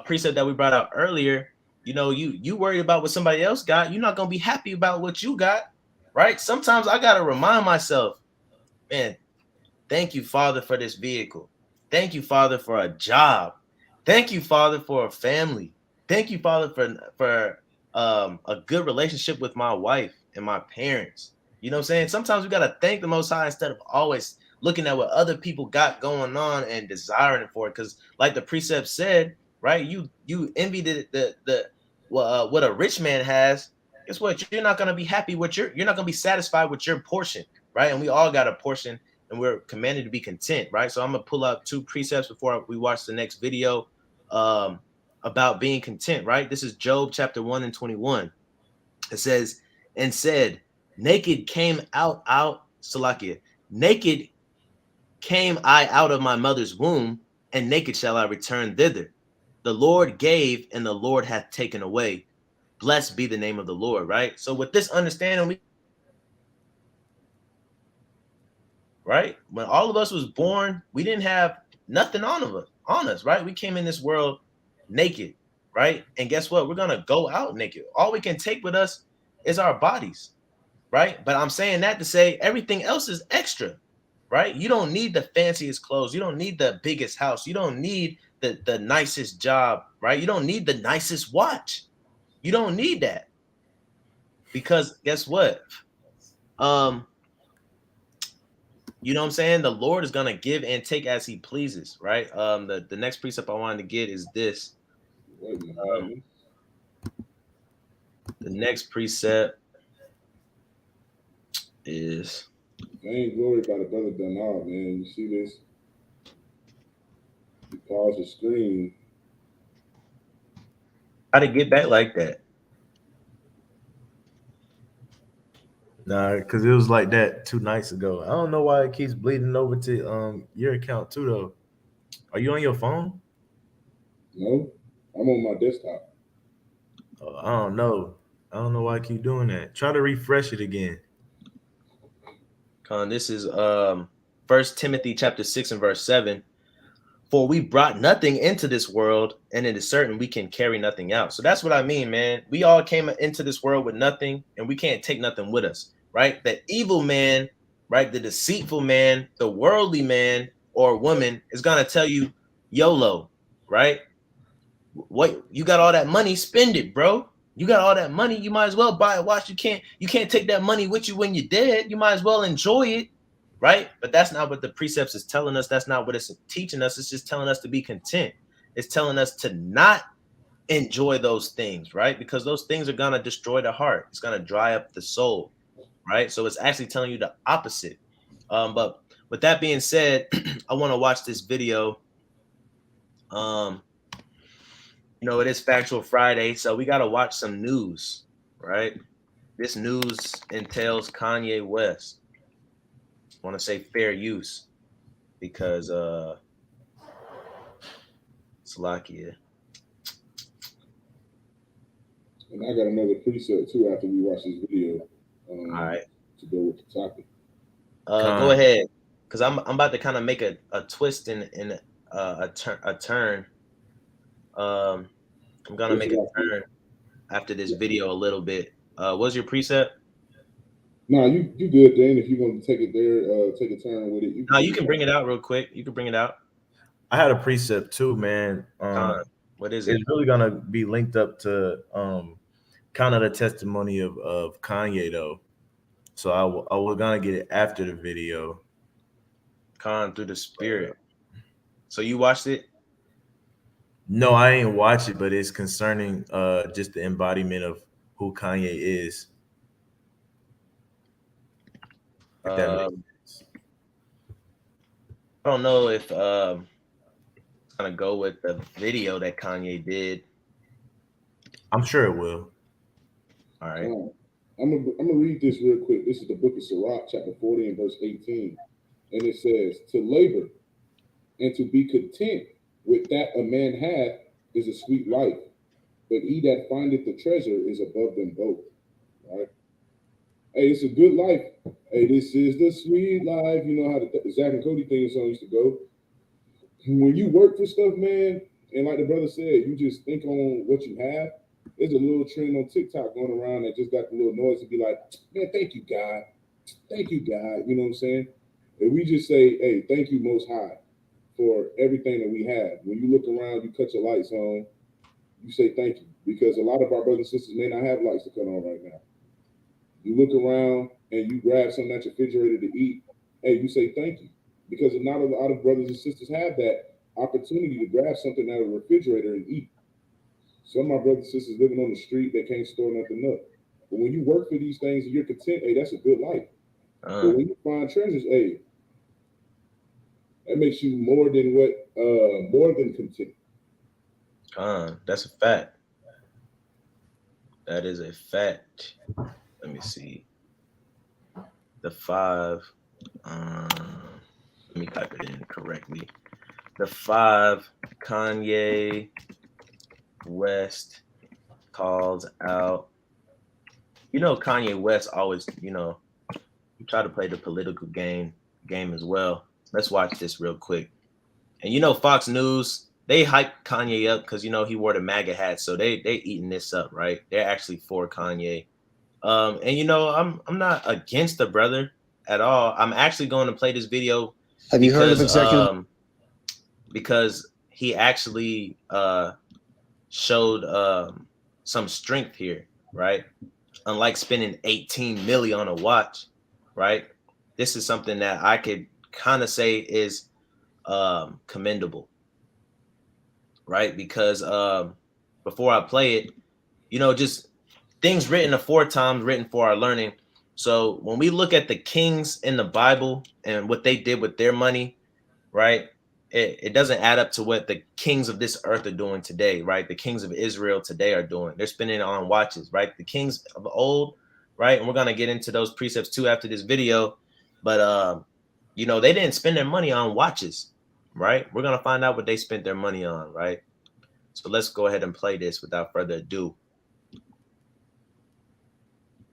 precept that we brought out earlier, you know, you worried about what somebody else got, you're not gonna be happy about what you got. right? Sometimes I gotta remind myself, man, thank you, Father, for this vehicle. Thank you, Father, for a job. Thank you, Father, for a family. Thank you, Father, for a good relationship with my wife and my parents. You know what I'm saying? Sometimes we gotta thank the Most High instead of always looking at what other people got going on and desiring it for it. Because, like the precept said, right? You envy what a rich man has. Guess what? You're not gonna be happy with you're not gonna be satisfied with your portion, right? And we all got a portion, and we're commanded to be content, right? So I'm gonna pull up 2 precepts before we watch the next video about being content, right? This is Job chapter 1 and 21. It says, and said, naked came out, Salakia, naked came I out of my mother's womb, and naked shall I return thither. The Lord gave, and the Lord hath taken away. Blessed be the name of the Lord, right? So with this understanding, right? When all of us was born, we didn't have nothing on us, right? We came in this world naked, right? And guess what? We're gonna go out naked. All we can take with us is our bodies, right? But I'm saying that to say everything else is extra, right? You don't need the fanciest clothes, you don't need the biggest house, you don't need the nicest job, right? You don't need the nicest watch. You don't need that. Because guess what? You know what I'm saying? The Lord is gonna give and take as He pleases, right? The next precept I wanted to get is this. The next precept is Vainglory by the brother Donald, man. You see this? You pause the screen. how to get back like that. Nah, because it was like that 2 nights ago. I don't know why it keeps bleeding over to your account too though. Are you on your phone? No, I'm on my desktop. Oh, I don't know. I don't know why I keep doing that. Try to refresh it again. This is 1 Timothy chapter 6 and verse 7. For we brought nothing into this world, and it is certain we can carry nothing out. So that's what I mean, man. We all came into this world with nothing, and we can't take nothing with us, right? The evil man, right? The deceitful man, the worldly man or woman is gonna tell you YOLO, right? What you got all that money, spend it, bro. You got all that money, you might as well buy a watch. You can't take that money with you when you're dead. You might as well enjoy it, right? But that's not what the precepts is telling us. That's not what it's teaching us. It's just telling us to be content. It's telling us to not enjoy those things, right? Because those things are gonna destroy the heart. It's gonna dry up the soul, right? So it's actually telling you the opposite. But with that being said, I want to watch this video. You know, it is Factual Friday, so we got to watch some news, right? This news entails Kanye West. I want to say fair use because Salakia. And I got another preset too after we watch this video. All right. To go with the topic. Go ahead, because I'm about to kind of make a twist in a turn. I'm gonna make a turn after this video a little bit. What's your precept? No, you good, Dan. If you want to take it there, take a turn with it. You can bring it out real quick. You can bring it out. I had a precept too, man. What is it? It's really gonna be linked up to kind of the testimony of Kanye though. So I was gonna get it after the video. Through the spirit. So you watched it? No, I ain't watch it, but it's concerning just the embodiment of who Kanye is. I don't know if I'm gonna go with the video that Kanye did. I'm sure it will. All right. I'm gonna read this real quick. This is the book of Sirach, chapter 40 and verse 18. And it says, to labor and to be content with that a man hath is a sweet life, but he that findeth the treasure is above them both. Right? Hey, it's a good life. Hey, this is the sweet life. You know how the Zach and Cody theme song used to go. When you work for stuff, man, and like the brother said, you just think on what you have. There's a little trend on TikTok going around that just got the little noise to be like, man, thank you, God. Thank you, God. You know what I'm saying? If we just say, hey, thank you, Most High, for everything that we have. When you look around, you cut your lights on, you say thank you. Because a lot of our brothers and sisters may not have lights to cut on right now. You look around and you grab something at your refrigerator to eat, hey, you say thank you. Because not a lot of brothers and sisters have that opportunity to grab something out of the refrigerator and eat. Some of my brothers and sisters living on the street, they can't store nothing up. But when you work for these things and you're content, hey, that's a good life. But when you find treasures, hey, that makes you more than content. That's a fact. That is a fact. Let me see. The 5. Let me type it in correctly. The 5 Kanye West calls out. You know, Kanye West always, you try to play the political game as well. Let's watch this real quick. And Fox News, they hype Kanye up because he wore the MAGA hat, so they eating this up, right? They're actually for Kanye. And I'm not against the brother at all. I'm actually going to play this video. Have you heard of executive? Because he actually showed some strength here, right? Unlike spending 18 million on a watch, right? This is something that I could kind of say is commendable, right? Because before I play it, just things written aforetime, written for our learning. So when we look at the kings in the Bible and what they did with their money, right? It doesn't add up to what the kings of this earth are doing today, right? The kings of Israel today are doing. They're spending it on watches, right? The kings of old, right? And we're going to get into those precepts too after this video. But, they didn't spend their money on watches, right? We're going to find out what they spent their money on, right? So let's go ahead and play this without further ado.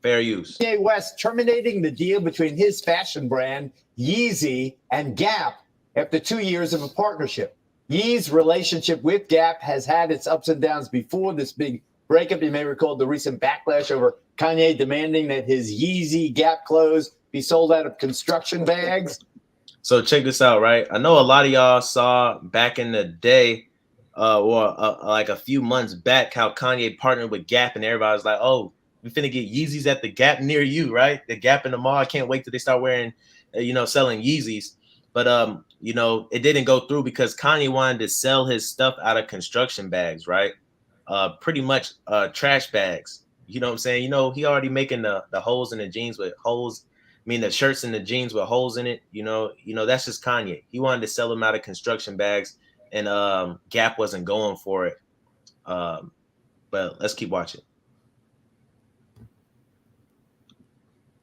Fair use. Kanye West terminating the deal between his fashion brand, Yeezy, and Gap after 2 years of a partnership. Yee's relationship with Gap has had its ups and downs before this big breakup. You may recall the recent backlash over Kanye demanding that his Yeezy Gap clothes be sold out of construction bags. So check this out, right? I know a lot of y'all saw back in the day, like a few months back, how Kanye partnered with Gap, and everybody was like, "Oh, we finna get Yeezys at the Gap near you, right? The Gap in the mall. I can't wait till they start wearing, selling Yeezys." But it didn't go through because Kanye wanted to sell his stuff out of construction bags, right? Pretty much trash bags. You know what I'm saying? He already making the holes in the jeans with holes. I mean, the shirts and the jeans with holes in it. That's just Kanye. He wanted to sell them out of construction bags, and Gap wasn't going for it. But let's keep watching.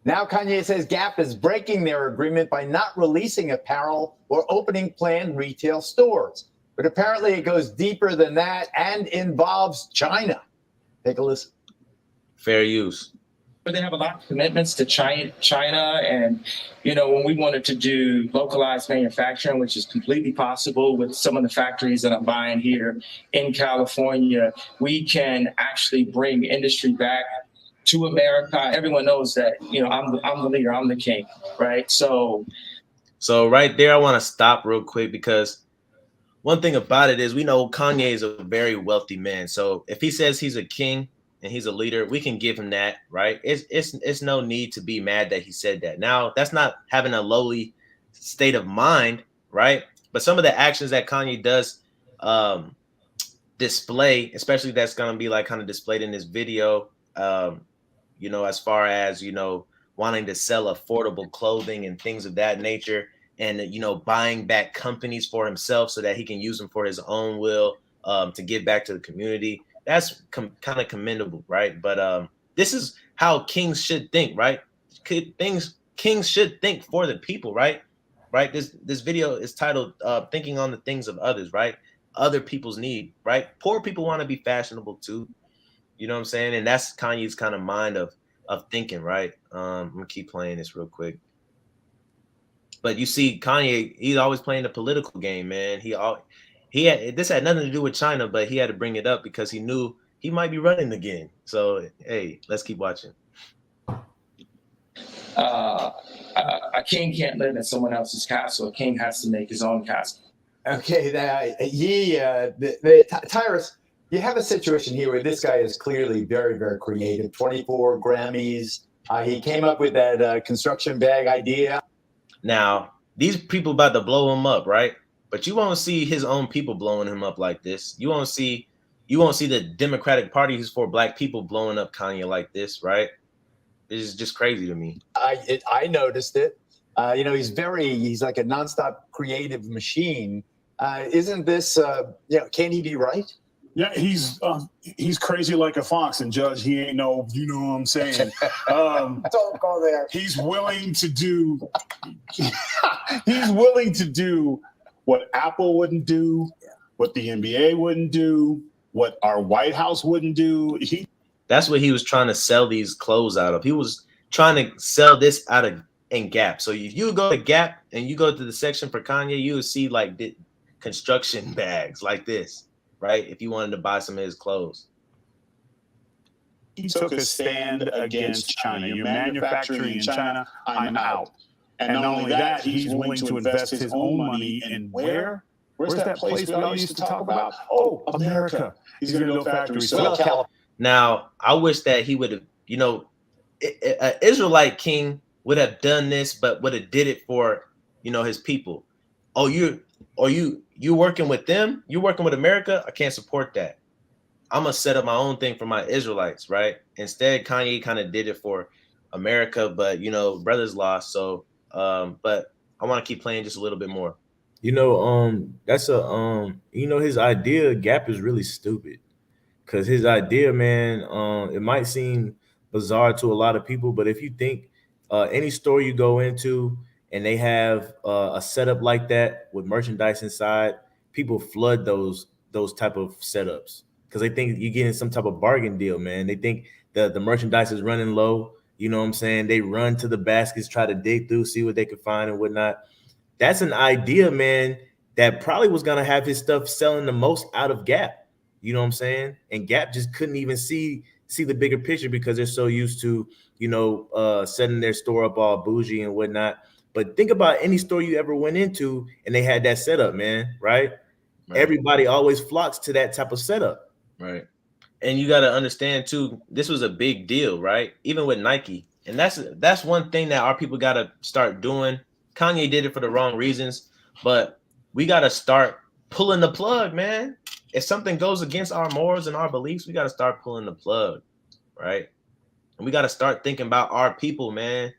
Now Kanye says Gap is breaking their agreement by not releasing apparel or opening planned retail stores. But apparently it goes deeper than that and involves China. Take a listen. Fair use. But they have a lot of commitments to China. And, when we wanted to do localized manufacturing, which is completely possible with some of the factories that I'm buying here in California, we can actually bring industry back to America. Everyone knows that, I'm the leader, I'm the king, right? So right there, I want to stop real quick because one thing about it is we know Kanye is a very wealthy man. So if he says he's a king and he's a leader, we can give him that, right? It's no need to be mad that he said that. Now, that's not having a lowly state of mind, right? But some of the actions that Kanye does display, especially that's going to be like kind of displayed in this video, as far as, wanting to sell affordable clothing and things of that nature, and, buying back companies for himself so that he can use them for his own will, to give back to the community. That's kind of commendable, right? But this is how kings should think, right? Kings should think for the people, right? Right. This video is titled "Thinking on the Things of Others," right? Other people's need, right? Poor people want to be fashionable too. You know what I'm saying? And that's Kanye's kind of mind of thinking, right? I'm gonna keep playing this real quick. But you see, Kanye, he's always playing the political game, man. This had nothing to do with China, but he had to bring it up because he knew he might be running again. So hey, let's keep watching. A king can't live in someone else's castle. A king has to make his own castle. Okay, Tyrus, you have a situation here where this guy is clearly very, very creative. 24 Grammys. He came up with that construction bag idea. Now, these people about to blow him up, right? But you won't see his own people blowing him up like this. You won't see the Democratic Party who's for black people blowing up Kanye like this, right? It's just crazy to me. I noticed it. He's like a nonstop creative machine. Isn't this, can he be right? Yeah, he's crazy like a fox, and Judge, he ain't no, you know what I'm saying? Don't go there. He's willing to do what Apple wouldn't do, what the NBA wouldn't do, what our White House wouldn't do. That's what he was trying to sell these clothes out of. He was trying to sell this out of in Gap. So if you go to Gap and you go to the section for Kanye, you would see like the construction bags like this. Right? If you wanted to buy some of his clothes. He took a stand against China. You're manufacturing in China, I'm out. And not only that, he's willing to invest his own money in where? Where's that place we all used to talk about? Oh, America. He's going to build factories. Now, I wish that he would have, an Israelite king would have done this, but would have did it for, his people. Oh, you working with them? You working with America? I can't support that. I'm gonna set up my own thing for my Israelites, right? Instead, Kanye kind of did it for America, but brothers lost. So, but I want to keep playing just a little bit more. That's his idea. Gap is really stupid because his idea, man. It might seem bizarre to a lot of people, but if you think any store you go into and they have a setup like that with merchandise inside, people flood those type of setups because they think you're getting some type of bargain deal, man. They think the merchandise is running low. You know what I'm saying? They run to the baskets, try to dig through, see what they can find and whatnot. That's an idea, man, that probably was going to have his stuff selling the most out of Gap. You know what I'm saying? And Gap just couldn't even see the bigger picture because they're so used to, setting their store up all bougie and whatnot. But think about any store you ever went into and they had that setup, man, right? Everybody always flocks to that type of setup. Right. And you got to understand, too, this was a big deal, right? Even with Nike. And that's one thing that our people got to start doing. Kanye did it for the wrong reasons, but we got to start pulling the plug, man. If something goes against our morals and our beliefs, we got to start pulling the plug, right? And we got to start thinking about our people, man.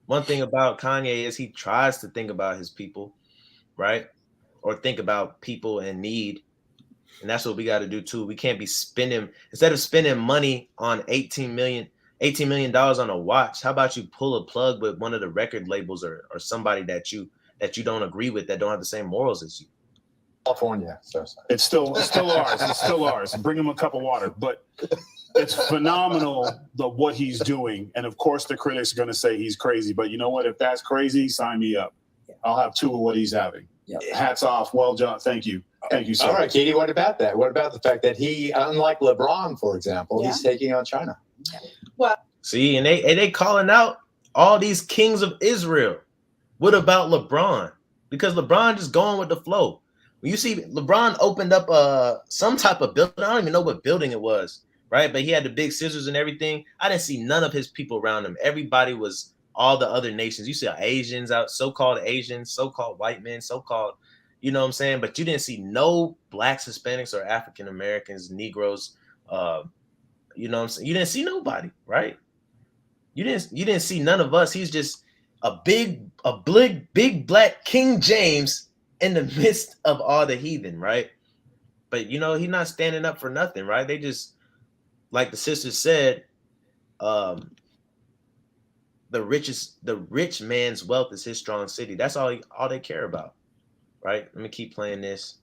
One thing about Kanye is he tries to think about his people, right? Or think about people in need. And that's what we got to do too. We can't be instead of spending money on $18 million on a watch. How about you pull a plug with one of the record labels or somebody that you don't agree with, that don't have the same morals as you? California. It's still ours. It's still ours. Bring him a cup of water. But it's phenomenal what he's doing. And of course, the critics are going to say he's crazy. But you know what? If that's crazy, sign me up. I'll have 2 of what he's having. Yeah. Hats off. Well, John, thank you. Thank you so much. All right, Katie, what about that? What about the fact that he, unlike LeBron, for example, he's taking on China? Well, see, and they calling out all these kings of Israel. What about LeBron? Because LeBron just going with the flow. When you see LeBron opened up some type of building, I don't even know what building it was, right? But he had the big scissors and everything. I didn't see none of his people around him. Everybody was all the other nations. You see Asians out, so-called Asians, so-called white men, so-called, you know what I'm saying? But you didn't see no blacks, Hispanics, or African Americans, Negroes. You know what I'm saying? You didn't see nobody, right? You didn't see none of us. He's just a big black King James in the midst of all the heathen, right? But he's not standing up for nothing, right? They just, like the sister said, the rich man's wealth is his strong city. That's all they care about, right? Let me keep playing this.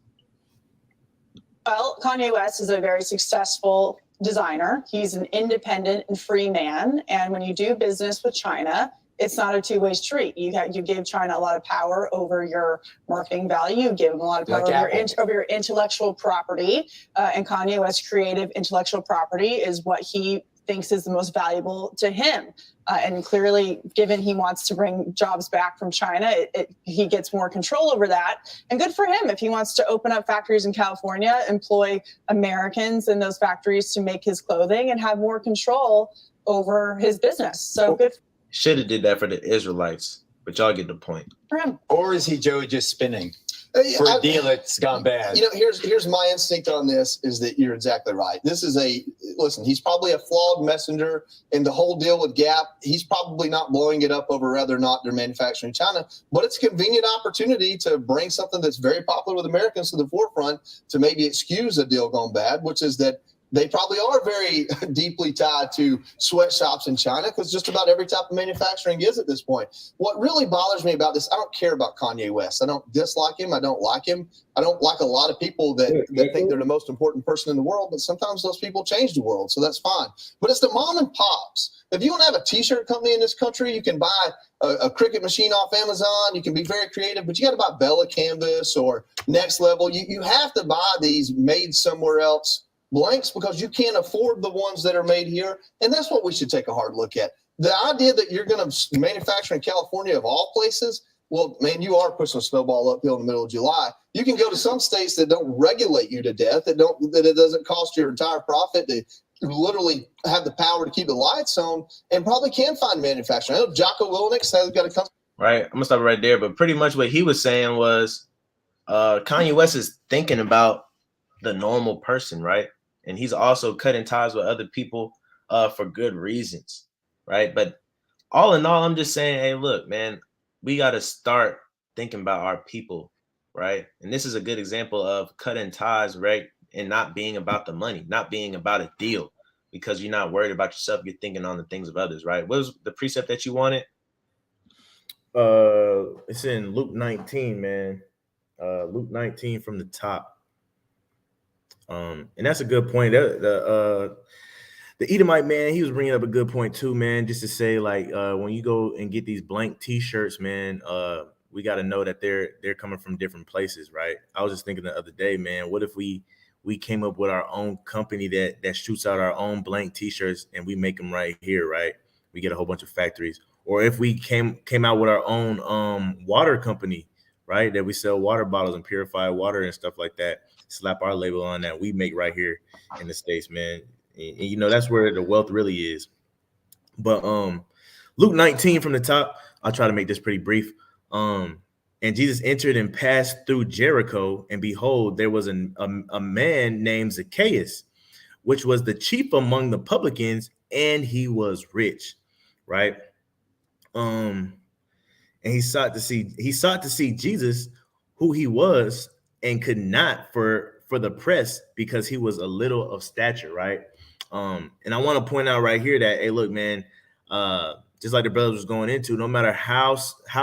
Well, Kanye West is a very successful designer. He's an independent and free man. And when you do business with China, it's not a two-way street. You give China a lot of power over your marketing value. You give them a lot of power over your intellectual property. And Kanye West's creative intellectual property is what he thinks is the most valuable to him. And clearly, given he wants to bring jobs back from China, he gets more control over that. And good for him if he wants to open up factories in California, employ Americans in those factories to make his clothing, and have more control over his business. So good. Should have did that for the Israelites, but y'all get the point. For him. Or is he Joe just spinning for a deal that's gone bad? You know, here's my instinct on this is that you're exactly right. This is listen, he's probably a flawed messenger in the whole deal with Gap. He's probably not blowing it up over whether or not they're manufacturing in China, but it's a convenient opportunity to bring something that's very popular with Americans to the forefront to maybe excuse a deal gone bad, which is that they probably are very deeply tied to sweatshops in China, because just about every type of manufacturing is at this point. What really bothers me about this, I don't care about Kanye West. I don't dislike him. I don't like him. I don't like a lot of people that think they're the most important person in the world, but sometimes those people change the world, so that's fine. But it's the mom and pops. If you want to have a T-shirt company in this country, you can buy a Cricut machine off Amazon. You can be very creative, but you got to buy Bella Canvas or Next Level. You have to buy these made somewhere else blanks because you can't afford the ones that are made here. And that's what we should take a hard look at. The idea that you're going to manufacture in California of all places, well, man, you are pushing a snowball uphill in the middle of July. You can go to some states that don't regulate you to death, that it doesn't cost your entire profit to literally have the power to keep the lights on, and probably can find manufacturing. I know Jocko Willenick has got a company. Right, I'm gonna stop right there. But pretty much what he was saying was Kanye West is thinking about the normal person, right? And he's also cutting ties with other people for good reasons, right? But all in all, I'm just saying, hey, look, man, we got to start thinking about our people, right? And this is a good example of cutting ties, right? And not being about the money, not being about a deal, because you're not worried about yourself. You're thinking on the things of others, right? What was the precept that you wanted? It's in Luke 19, man. Luke 19 from the top. And that's a good point. The Edomite man, he was bringing up a good point too, man. Just to say, like, when you go and get these blank T-shirts, man, we got to know that they're coming from different places, right? I was just thinking the other day, man, what if we came up with our own company that shoots out our own blank T-shirts and we make them right here, right? We get a whole bunch of factories. Or if we came out with our own water company, right, that we sell water bottles and purified water and stuff like that. Slap our label on that we make right here in the States, man. And you know, that's where the wealth really is. But Luke 19 from the top, I'll try to make this pretty brief. And Jesus entered and passed through Jericho, and behold, there was a man named Zacchaeus, which was the chief among the publicans, and he was rich, right? And he sought to see Jesus, who he was, and could not for the press, because he was a little of stature, right? And I want to point out right here that, hey, look, man, just like the brothers was going into, no matter how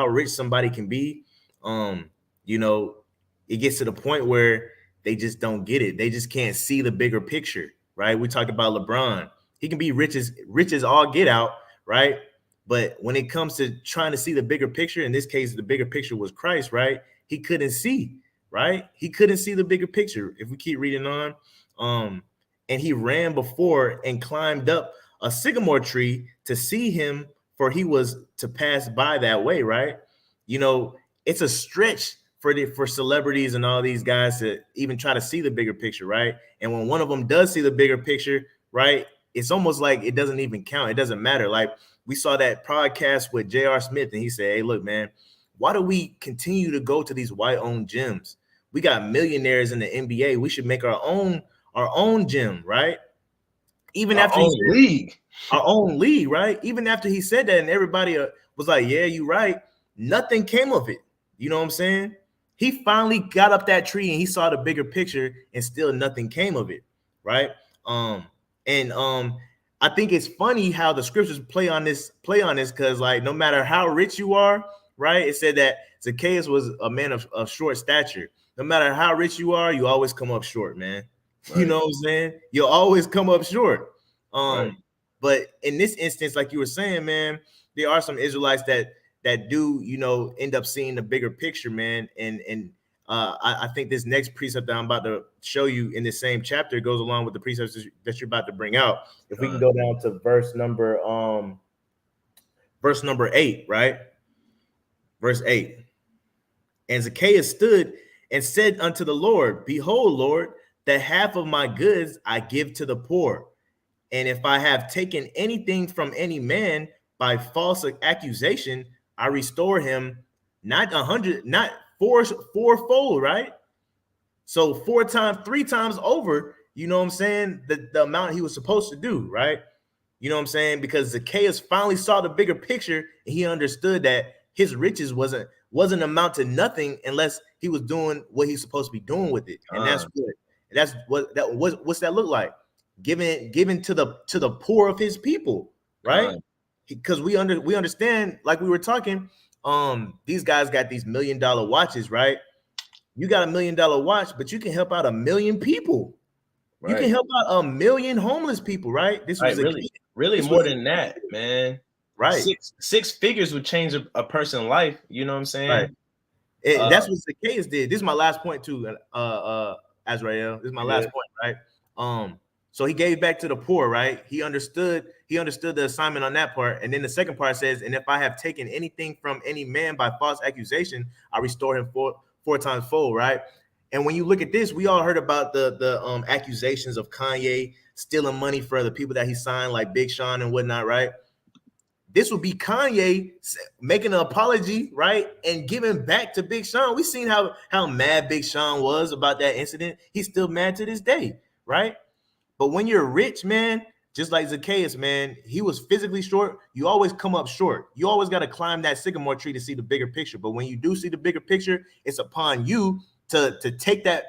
rich somebody can be, you know, it gets to the point where they just don't get it. They just can't see the bigger picture, right? We talked about LeBron. He can be rich as all get out, right? But when it comes to trying to see the bigger picture, in this case, the bigger picture was Christ, right? He couldn't see. Right? He couldn't see the bigger picture. If we keep reading on, and he ran before and climbed up a sycamore tree to see him, for he was to pass by that way, right? You know, it's a stretch for celebrities and all these guys to even try to see the bigger picture, right? And when one of them does see the bigger picture, right, it's almost like it doesn't even count. It doesn't matter. Like we saw that podcast with J.R. Smith, and he said, hey, look, man, why do we continue to go to these white-owned gyms? We got millionaires in the NBA. We should make our own gym, right? Even after our own league, right? Even after he said that, and everybody was like, "Yeah, you're right." Nothing came of it. You know what I'm saying? He finally got up that tree and he saw the bigger picture, and still nothing came of it, right? I think it's funny how the scriptures play on this, because like no matter how rich you are, right? It said that Zacchaeus was a man of short stature. No matter how rich you are, you always come up short, man. Right. You know what I'm saying? You'll always come up short. Right. But in this instance, like you were saying, man, Israelites that do, you know, end up seeing the bigger picture, man. And I think this next precept that I'm about to show you in this same chapter goes along with the precepts that you're about to bring out. If we can go down to verse number 8, right? Verse 8. And Zacchaeus stood and said unto the Lord, Behold, Lord, the half of my goods I give to the poor. And if I have taken anything from any man by false accusation, I restore him not 100, not fourfold, right? So 4 times, 3 times over, you know what I'm saying, the amount he was supposed to do, right? You know what I'm saying? Because Zacchaeus finally saw the bigger picture, and he understood that his riches wasn't amount to nothing unless he was doing what he's supposed to be doing with it. And what's that look like? Giving to the poor of his people, right? Because we understand, like we were talking, these guys got these $1 million watches, right? You got $1 million watch, but you can help out 1 million people. Right. You can help out 1 million homeless people, right? This was really more than that, man. Right. Six figures would change a person's life. You know what I'm saying? Right. That's what Zacchaeus did. This is my last point too, Azrael. This is my last point, right? So he gave back to the poor, right? He understood the assignment on that part. And then the second part says, and if I have taken anything from any man by false accusation, I restore him four times fold, right? And when you look at this, we all heard about the accusations of Kanye stealing money for the people that he signed, like Big Sean and whatnot, right? This would be Kanye making an apology, right, and giving back to Big Sean. We've seen how mad Big Sean was about that incident. He's still mad to this day, right? But when you're rich, man, just like Zacchaeus, man, he was physically short. You always come up short. You always got to climb that sycamore tree to see the bigger picture. But when you do see the bigger picture, it's upon you to take that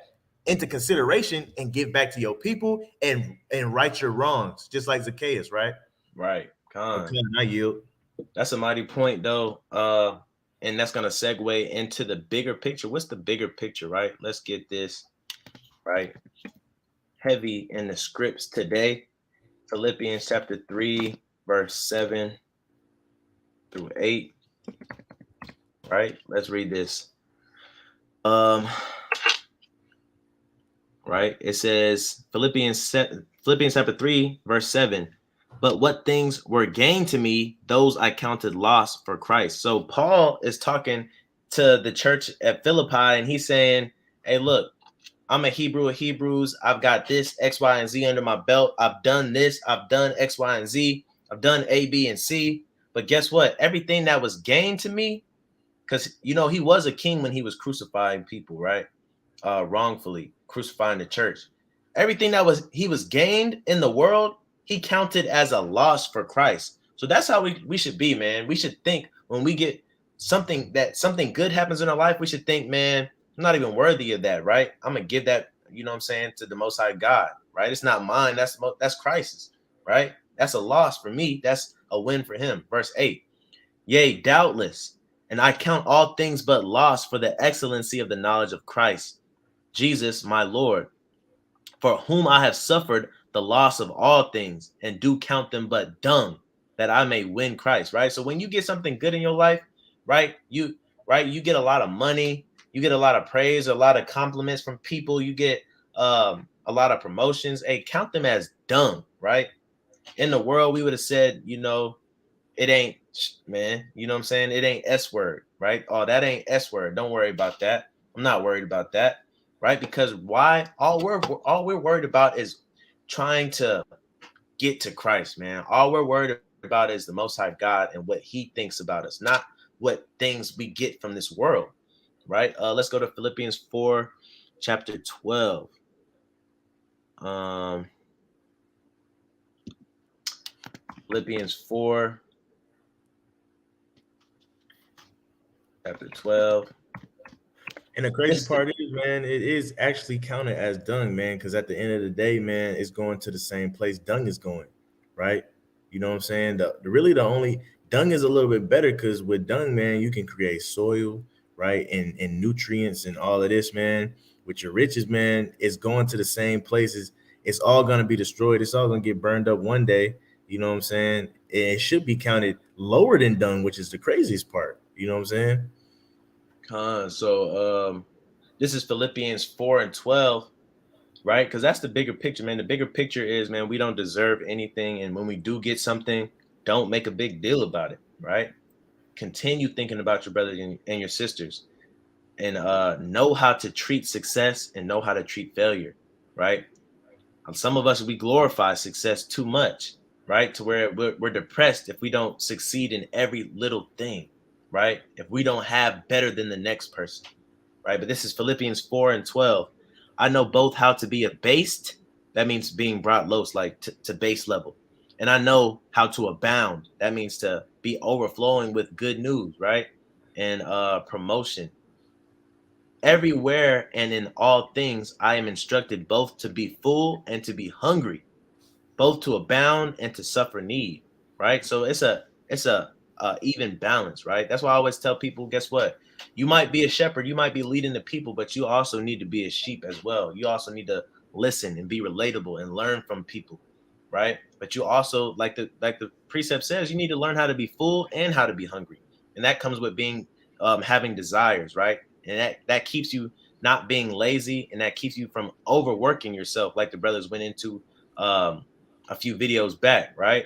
into consideration and give back to your people and right your wrongs, just like Zacchaeus, right? Right. I yield. That's a mighty point, though. And that's gonna segue into the bigger picture. What's the bigger picture, right? Let's get this right. Heavy in the scripts today. Philippians chapter 3, verse 7 through 8. Right? Let's read this. Right? It says Philippians chapter 3, verse 7. But what things were gained to me, those I counted loss for Christ. So Paul is talking to the church at Philippi, and he's saying, hey, look, I'm a Hebrew of Hebrews. I've got this X, Y, and Z under my belt. I've done this. I've done X, Y, and Z. I've done A, B, and C. But guess what? Everything that was gained to me, because, you know, he was a king when he was crucifying people, right? Wrongfully crucifying the church. Everything that he was gained in the world, he counted as a loss for Christ. So that's how we should be, man. We should think when we get something good happens in our life, we should think, man, I'm not even worthy of that, right? I'm going to give that, you know what I'm saying, to the Most High God, right? It's not mine. That's Christ's, right? That's a loss for me. That's a win for him. Verse 8, yea, doubtless, and I count all things but loss for the excellency of the knowledge of Christ, Jesus, my Lord, for whom I have suffered the loss of all things, and do count them but dung, that I may win Christ, right? So when you get something good in your life, right, you get a lot of money, you get a lot of praise, a lot of compliments from people, you get a lot of promotions. Hey, count them as dung, right? In the world, we would have said, you know, it ain't, man, you know what I'm saying? It ain't S word, right? Oh, that ain't S word. Don't worry about that. I'm not worried about that, right? Because why? All we're worried about is trying to get to Christ, man. All we're worried about is the Most High God and what he thinks about us, not what things we get from this world, right? Let's go to Philippians 4, chapter 12. Philippians 4, chapter 12. And the crazy part is, man, it is actually counted as dung, man, because at the end of the day, man, it's going to the same place dung is going, right? You know what I'm saying? The only dung is a little bit better because with dung, man, you can create soil, right? And nutrients and all of this, man. With your riches, man, it's going to the same places. It's all going to be destroyed. It's all going to get burned up one day. You know what I'm saying? It should be counted lower than done, which is the craziest part. You know what I'm saying? So this is Philippians 4:12, right? Because that's the bigger picture, man. The bigger picture is, man, we don't deserve anything. And when we do get something, don't make a big deal about it, right? Continue thinking about your brothers and your sisters, and know how to treat success and know how to treat failure, right? Some of us, we glorify success too much, right? To where we're depressed if we don't succeed in every little thing, right? If we don't have better than the next person, right? But this is Philippians 4:12. I know both how to be abased, that means being brought low, like to base level. And I know how to abound, that means to be overflowing with good news, right? And promotion. Everywhere and in all things, I am instructed both to be full and to be hungry, both to abound and to suffer need, right? So it's a even balance, right? That's why I always tell people, guess what? You might be a shepherd, you might be leading the people, but you also need to be a sheep as well. You also need to listen and be relatable and learn from people, right? But you also, like the precept says, you need to learn how to be full and how to be hungry, and that comes with being having desires, right? And that keeps you not being lazy, and that keeps you from overworking yourself, like the brothers went into a few videos back, right?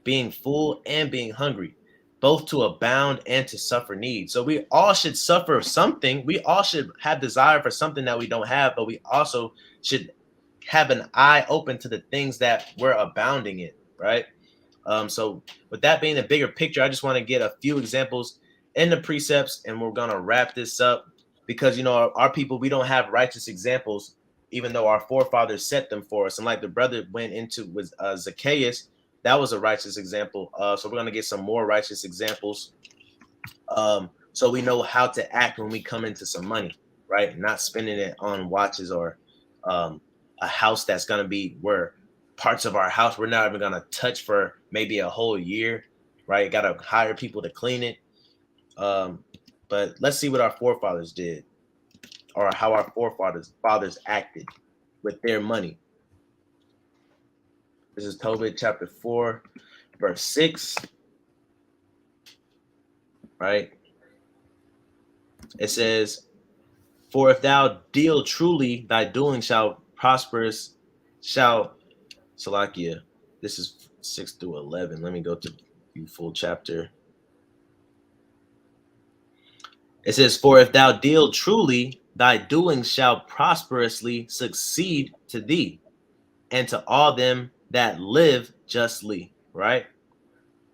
Being full and being hungry, both to abound and to suffer need. So we all should suffer something. We all should have desire for something that we don't have, but we also should have an eye open to the things that we're abounding in, right? So with that being the bigger picture, I just want to get a few examples in the precepts, and we're going to wrap this up because, you know, our people, we don't have righteous examples, even though our forefathers set them for us. And like the brother went into with Zacchaeus, that was a righteous example. So we're going to get some more righteous examples, so we know how to act when we come into some money, right? Not spending it on watches or a house that's going to be where parts of our house we're not even going to touch for maybe a whole year, right? Got to hire people to clean it. But let's see what our forefathers did, or how our fathers acted with their money. This is Tobit chapter 4, verse 6, right? It says, for if thou deal truly, thy doing shall prosperous, Salakia. This is 6 through 11. Let me go to the full chapter. It says, for if thou deal truly, thy doing shall prosperously succeed to thee and to all them that live justly, right?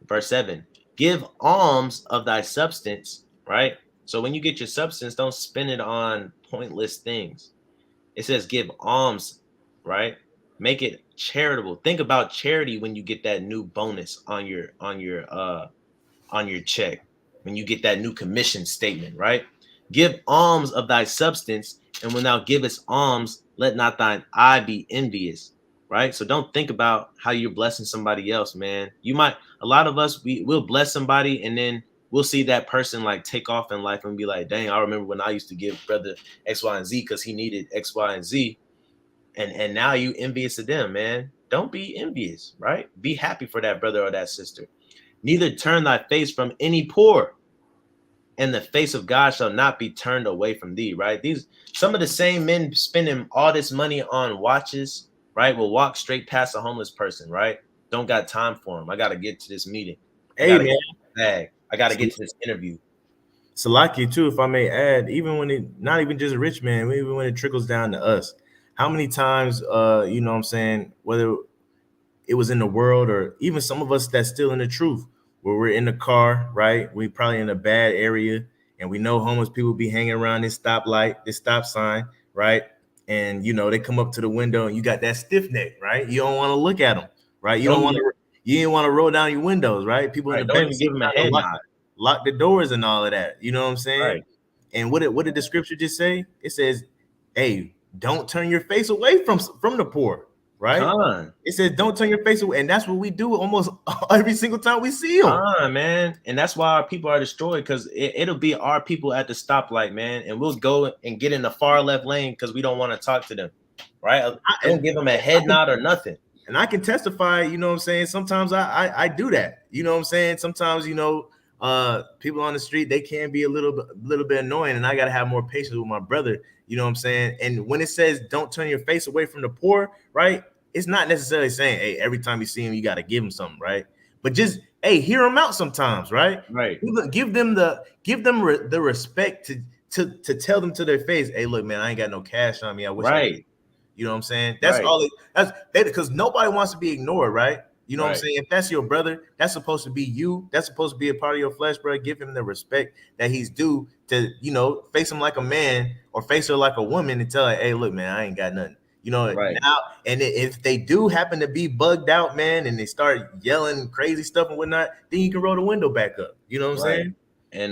Verse 7, give alms of thy substance, right? So when you get your substance, don't spend it on pointless things. It says give alms, right? Make it charitable. Think about charity when you get that new bonus on your check, when you get that new commission statement, right? Give alms of thy substance, and when thou givest alms, let not thine eye be envious, right? So don't think about how you're blessing somebody else, man. A lot of us, we'll bless somebody, and then we'll see that person like take off in life and be like, dang, I remember when I used to give brother X, Y, and Z because he needed X, Y, and Z. And now you envious of them, man. Don't be envious, right? Be happy for that brother or that sister. Neither turn thy face from any poor, and the face of God shall not be turned away from thee, right? Some of the same men spending all this money on watches, right, will walk straight past a homeless person, right? Don't got time for him. I got to get to this meeting. Hey, man. I got to get to this interview. Salaki, too, if I may add, even when it, not even just rich man, even when it trickles down to us, how many times, you know what I'm saying, whether it was in the world or even some of us that's still in the truth, where we're in the car, right? We probably in a bad area, and we know homeless people be hanging around this stoplight, this stop sign, right? And, you know, they come up to the window and you got that stiff neck, right? You don't want to look at them, right? You don't want to, you didn't want to roll down your windows, right? People in the don't even give them a head nod. Lock the doors and all of that. You know what I'm saying? Right. And what did the scripture just say? It says, hey, don't turn your face away from the poor, right? It says don't turn your face away, and that's what we do almost every single time we see them. Man, and that's why our people are destroyed, because it'll be our people at the stoplight, man, and we'll go and get in the far left lane because we don't want to talk to them, right? I don't give them a head nod or nothing. And I can testify, you know what I'm saying? Sometimes I do that. You know what I'm saying? Sometimes, you know, people on the street, they can be a little bit annoying, and I got to have more patience with my brother. You know what I'm saying? And when it says don't turn your face away from the poor, right? It's not necessarily saying, hey, every time you see him, you got to give him something, right? But just, hey, hear them out sometimes, right? Right. Give them the respect to tell them to their face, hey, look, man, I ain't got no cash on me. I wish I did. You know what I'm saying? That's Right. all. That's because nobody wants to be ignored, right? You know what I'm Right. saying? If that's your brother, that's supposed to be you. That's supposed to be a part of your flesh, bro. Give him the respect that he's due to, you know, face him like a man or face her like a woman and tell her, hey, look, man, I ain't got nothing. You know, Right. now, and if they do happen to be bugged out, man, and they start yelling crazy stuff and whatnot, then you can roll the window back up. You know what I'm Right. saying?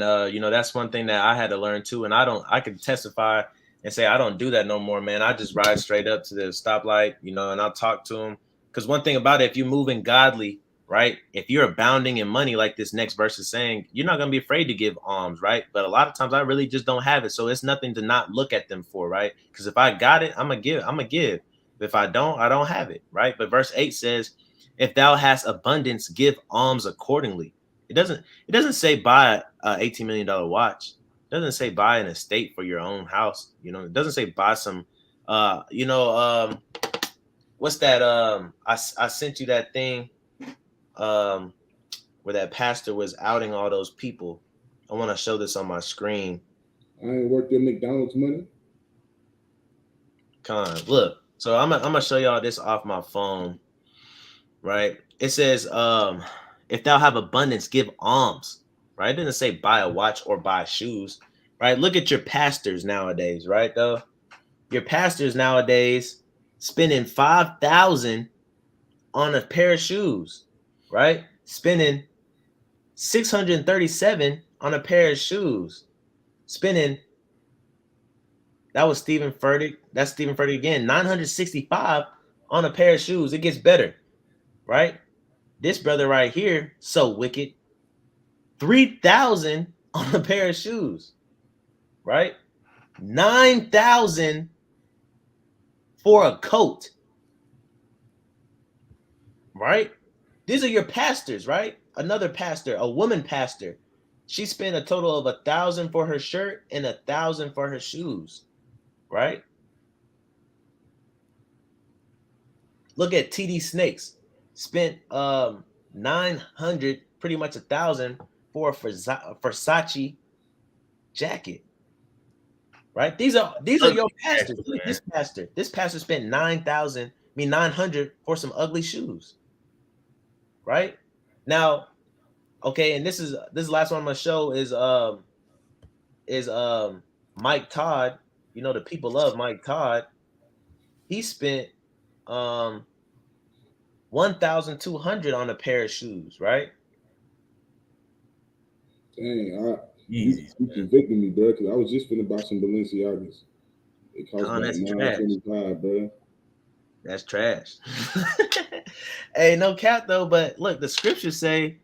And you know, that's one thing that I had to learn too. And I could testify and say I don't do that no more, man. I just ride straight up to the stoplight, you know, and I'll talk to them. Because one thing about it, if you're moving godly, right? If you're abounding in money, like this next verse is saying, you're not gonna be afraid to give alms, right? But a lot of times I really just don't have it. So it's nothing to not look at them for, right? Because if I got it, I'm gonna give. If I don't have it, right? But verse 8 says, if thou hast abundance, give alms accordingly. It doesn't say buy a $18 million watch. It doesn't say buy an estate for your own house. You know, it doesn't say buy some what's that? I sent you that thing where that pastor was outing all those people. I want to show this on my screen. I ain't worked your McDonald's money. Look. So I'm gonna show y'all this off my phone. Right? It says, if thou have abundance, give alms. Right? It didn't say buy a watch or buy shoes. Right? Look at your pastors nowadays, right? Though your pastors nowadays spending 5,000 on a pair of shoes, right? Spending 637 on a pair of shoes. Spending, that was Stephen Furtick. That's Stephen Furtick again. 965 on a pair of shoes. It gets better, right? This brother right here, so wicked. 3,000 on a pair of shoes, right? 9,000 for a coat, right? These are your pastors, right? Another pastor, a woman pastor, she spent a total of 1,000 for her shirt and 1,000 for her shoes, right? Look at TD Snakes, spent 900, pretty much 1,000 for a Versace jacket, right? These are your pastors. Look at this pastor spent 900 for some ugly shoes, right? Now, okay, and this is last one I'm gonna show is Mike Todd. You know, the people love Mike Todd. He spent 1,200 on a pair of shoes, right? Dang, you convicted me, bro, because I was just finna buy some Balenciagas. It cost about $925, bro. That's trash. Hey, no cap though, but look, the scriptures say,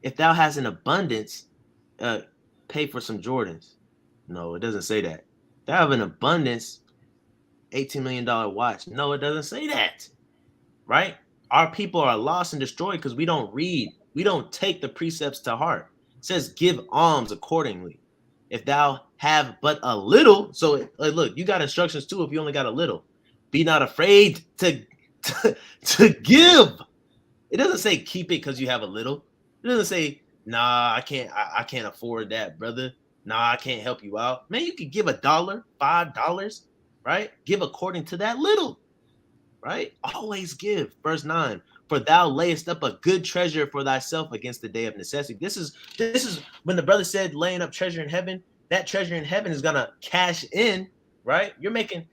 if thou hast an abundance, pay for some Jordans. No, it doesn't say that. Thou have an abundance, $18 million watch. No, it doesn't say that. Right? Our people are lost and destroyed because we don't read. We don't take the precepts to heart. It says, give alms accordingly. If thou have but a little, so look, you got instructions too if you only got a little. Be not afraid to give. It doesn't say keep it because you have a little. It doesn't say, nah, I can't afford that, brother. Nah, I can't help you out. Man, you could give $1, $5, right? Give according to that little, right? Always give. Verse 9, for thou layest up a good treasure for thyself against the day of necessity. This is when the brother said laying up treasure in heaven. That treasure in heaven is gonna cash in, right? You're making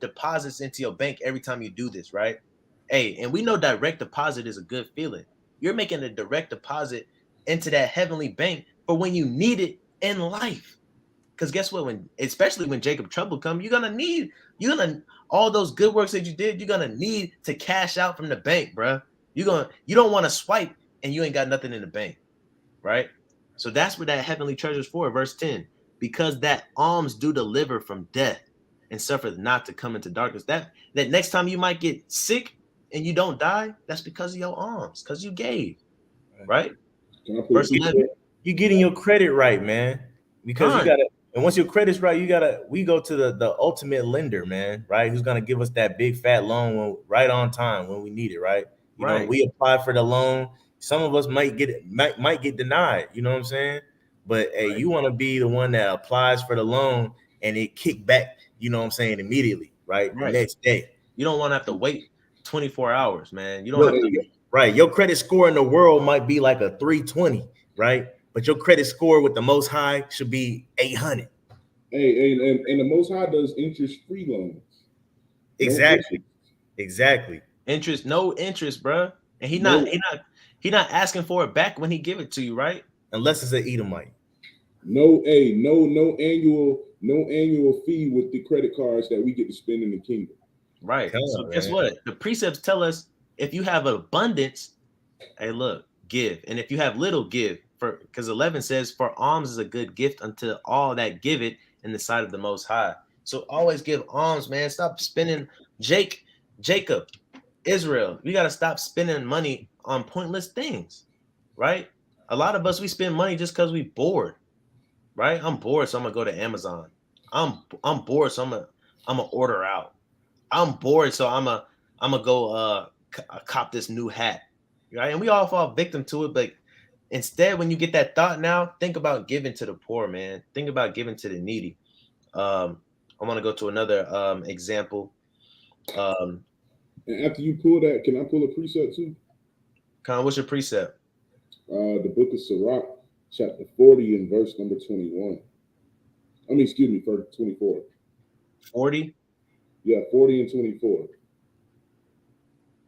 deposits into your bank every time you do this, right? Hey, and we know direct deposit is a good feeling. You're making a direct deposit into that heavenly bank for when you need it in life. Because guess what? Especially when Jacob trouble come, you're gonna all those good works that you did, you're gonna need to cash out from the bank, bro. You don't want to swipe and you ain't got nothing in the bank, right? So that's what that heavenly treasure is for. Verse 10, because that alms do deliver from death and suffereth not to come into darkness. That next time you might get sick and you don't die, that's because of your alms, because you gave, right? Can I put Verse a 11. You getting your credit right, man. Because you gotta, and once your credit's right, we go to the ultimate lender, man, right? Who's gonna give us that big fat loan right on time when we need it, right? You know, we apply for the loan. Some of us might get denied, you know what I'm saying? But hey, you want to be the one that applies for the loan and it kick back, you know what I'm saying, immediately, right? The next day. You don't want to have to wait 24 hours, man. You don't have to. Right. Your credit score in the world might be like a 320, right? But your credit score with the most high should be 800. Hey, and the most high does interest-free loans. Exactly. Interest, no interest, bro. And he not asking for it back when he give it to you, right? Unless it's an Edomite. No annual fee with the credit cards that we get to spend in the kingdom. Right. So guess what? The precepts tell us if you have abundance, hey, look, give. And if you have little, give. Because 11 says, for alms is a good gift unto all that give it in the sight of the Most High. So always give alms, man. Stop spending. Jacob, Israel, we got to stop spending money on pointless things, right? A lot of us, we spend money just because we bored, right? I'm bored, so I'm going to go to Amazon. I'm bored, so I'm gonna order out. I'm bored, so I'm gonna go cop this new hat, right? And we all fall victim to it, but instead, when you get that thought now, think about giving to the poor, man. Think about giving to the needy. I want to go to another example. And after you pull that, can I pull a precept too? Con, what's your precept? The book of Sirach, chapter 40 and verse number 21. Verse 24. 40? Yeah, 40 and 24.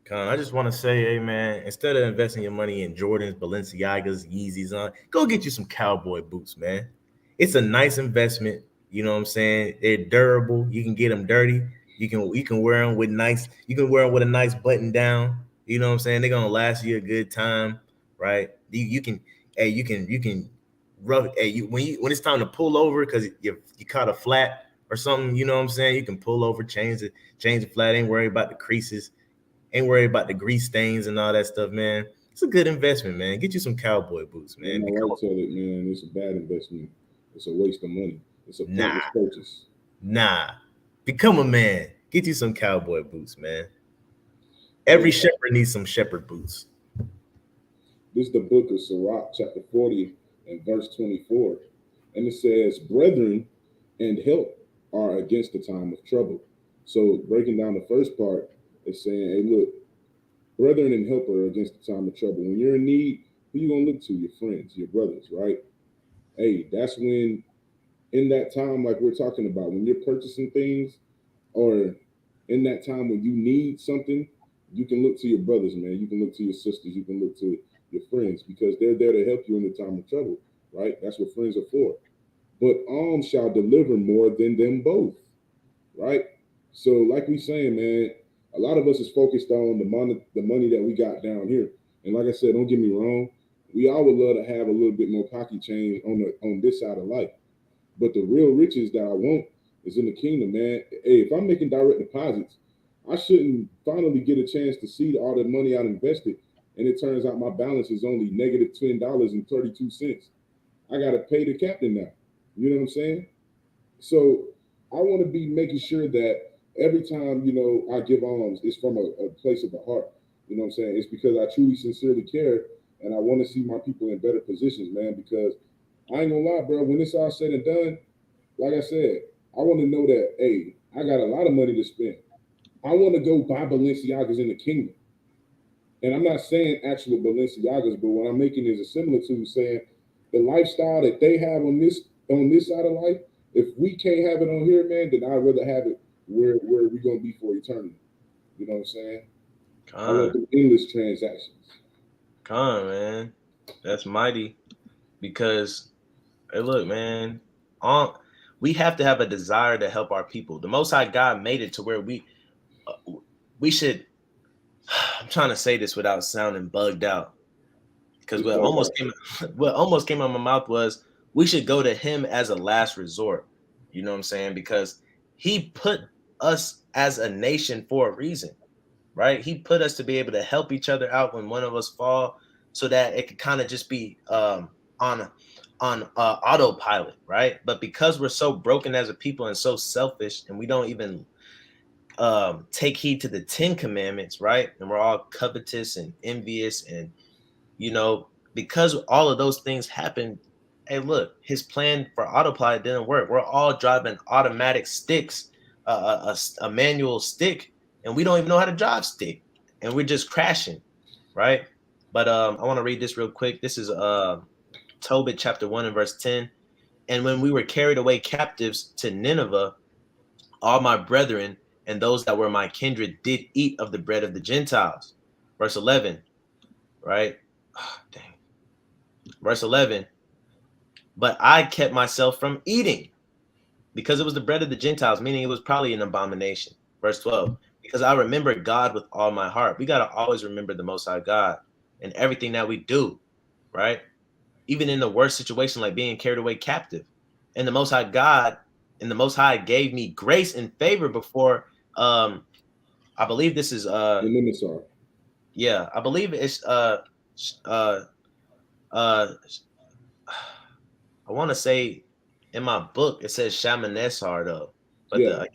Con, I just want to say, hey man, instead of investing your money in Jordans, Balenciagas, Yeezys, go get you some cowboy boots, man. It's a nice investment. You know what I'm saying? They're durable. You can get them dirty. You can wear them with a nice button down. You know what I'm saying? They're gonna last you a good time, right? You can rough. When it's time to pull over because you caught a flat or something. You know what I'm saying? You can pull over, change the flat. Ain't worry about the creases. Ain't worry about the grease stains and all that stuff, man. It's a good investment, man. Get you some cowboy boots, man. My wife tell it, man, it's a bad investment. It's a waste of money. It's a pointless purchase. Become a man. Get you some cowboy boots, man. Every shepherd needs some shepherd boots. This is the book of Sirach, chapter 40 and verse 24. And it says, brethren and help are against the time of trouble. So breaking down the first part, it's saying, hey, look, brethren and help are against the time of trouble. When you're in need, who you gonna look to? Your friends, your brothers, right? Hey, that's when, in that time, like we're talking about, when you're purchasing things, or in that time when you need something, you can look to your brothers, man. You can look to your sisters. You can look to your friends, because they're there to help you in the time of trouble, right? That's what friends are for. But alms shall deliver more than them both, right? So like we saying, man, a lot of us is focused on the money that we got down here. And like I said, don't get me wrong, we all would love to have a little bit more pocket change on this side of life. But the real riches that I want is in the kingdom, man. Hey, if I'm making direct deposits, I shouldn't finally get a chance to see all the money I invested, and it turns out my balance is only negative $10.32. I got to pay the captain now. You know what I'm saying? So I want to be making sure that every time, I give alms, it's from a place of the heart. You know what I'm saying? It's because I truly, sincerely care, and I want to see my people in better positions, man, because I ain't gonna lie, bro, when it's all said and done, like I said, I want to know that, hey, I got a lot of money to spend. I want to go buy Balenciagas in the kingdom. And I'm not saying actual Balenciagas, but what I'm making is a similitude saying the lifestyle that they have on this side of life, if we can't have it on here, man, then I'd rather have it where we're going to be for eternity. You know what I'm saying? I want the English transactions. Man. That's mighty. Because, hey, look, man, we have to have a desire to help our people. The Most High God made it to where we should. I'm trying to say this without sounding bugged out, because what almost came out of my mouth was we should go to Him as a last resort. You know what I'm saying? Because He put us as a nation for a reason. right? He put us to be able to help each other out when one of us fall, so that it could kind of just be on autopilot, right? But because we're so broken as a people and so selfish, and we don't even take heed to the 10 commandments, right? And we're all covetous and envious, and because all of those things happen. Hey, look, his plan for autopilot didn't work. We're all driving automatic sticks, a manual stick, and we don't even know how to drive stick, and we're just crashing, right? But I want to read this real quick. This is Tobit chapter 1 and verse 10. And when we were carried away captives to Nineveh, all my brethren and those that were my kindred did eat of the bread of the Gentiles. Verse 11, right? Oh, dang. Verse 11, but I kept myself from eating because it was the bread of the Gentiles, meaning it was probably an abomination. Verse 12, because I remember God with all my heart. We got to always remember the Most High God in everything that we do, right? Even in the worst situation, like being carried away captive. And the Most High God and the Most High gave me grace and favor before, I believe this is, yeah, I believe it's, I want to say in my book it says Shalmaneser though, but yeah,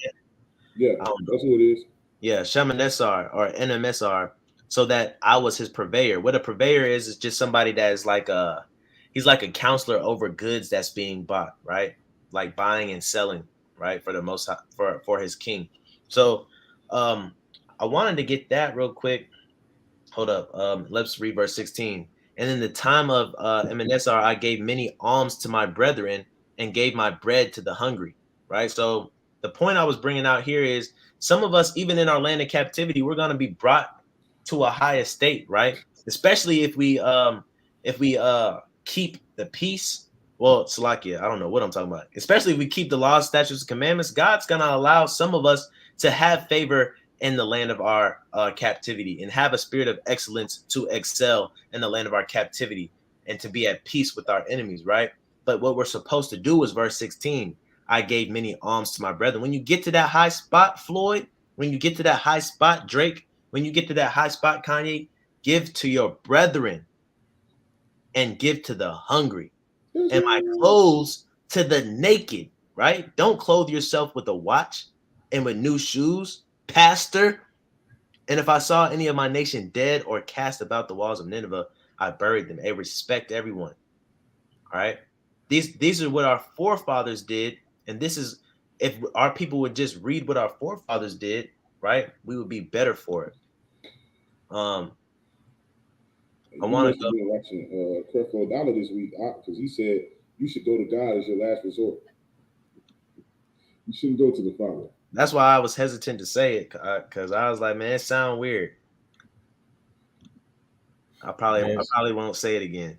that's what it is. Yeah, Shalmaneser or NMSR, so that I was his purveyor. What a purveyor is just somebody that is like he's like a counselor over goods that's being bought, right? Like buying and selling, right? For the most for his king. So I wanted to get that real quick. Hold up. Let's read verse 16. And in the time of Ebenezer, I gave many alms to my brethren and gave my bread to the hungry. Right. So the point I was bringing out here is some of us, even in our land of captivity, we're going to be brought to a high estate, right? Especially if we keep the peace. Well, Salakia, I don't know what I'm talking about. Especially if we keep the laws, statutes, and commandments, God's going to allow some of us to have favor in the land of our captivity and have a spirit of excellence to excel in the land of our captivity and to be at peace with our enemies, right? But what we're supposed to do is verse 16, I gave many alms to my brethren. When you get to that high spot, Floyd, when you get to that high spot, Drake, when you get to that high spot, Kanye, give to your brethren and give to the hungry and my clothes to the naked, right? Don't clothe yourself with a watch and with new shoes, pastor. And if I saw any of my nation dead or cast about the walls of Nineveh, I buried them. Hey, respect everyone. All right. These are what our forefathers did. And this is, if our people would just read what our forefathers did, right, we would be better for it. I want to go watching Creflo Dollar this week because he said you should go to God as your last resort. You shouldn't go to the Father. That's why I was hesitant to say it, because I was like, man, it sounds weird. I probably won't say it again.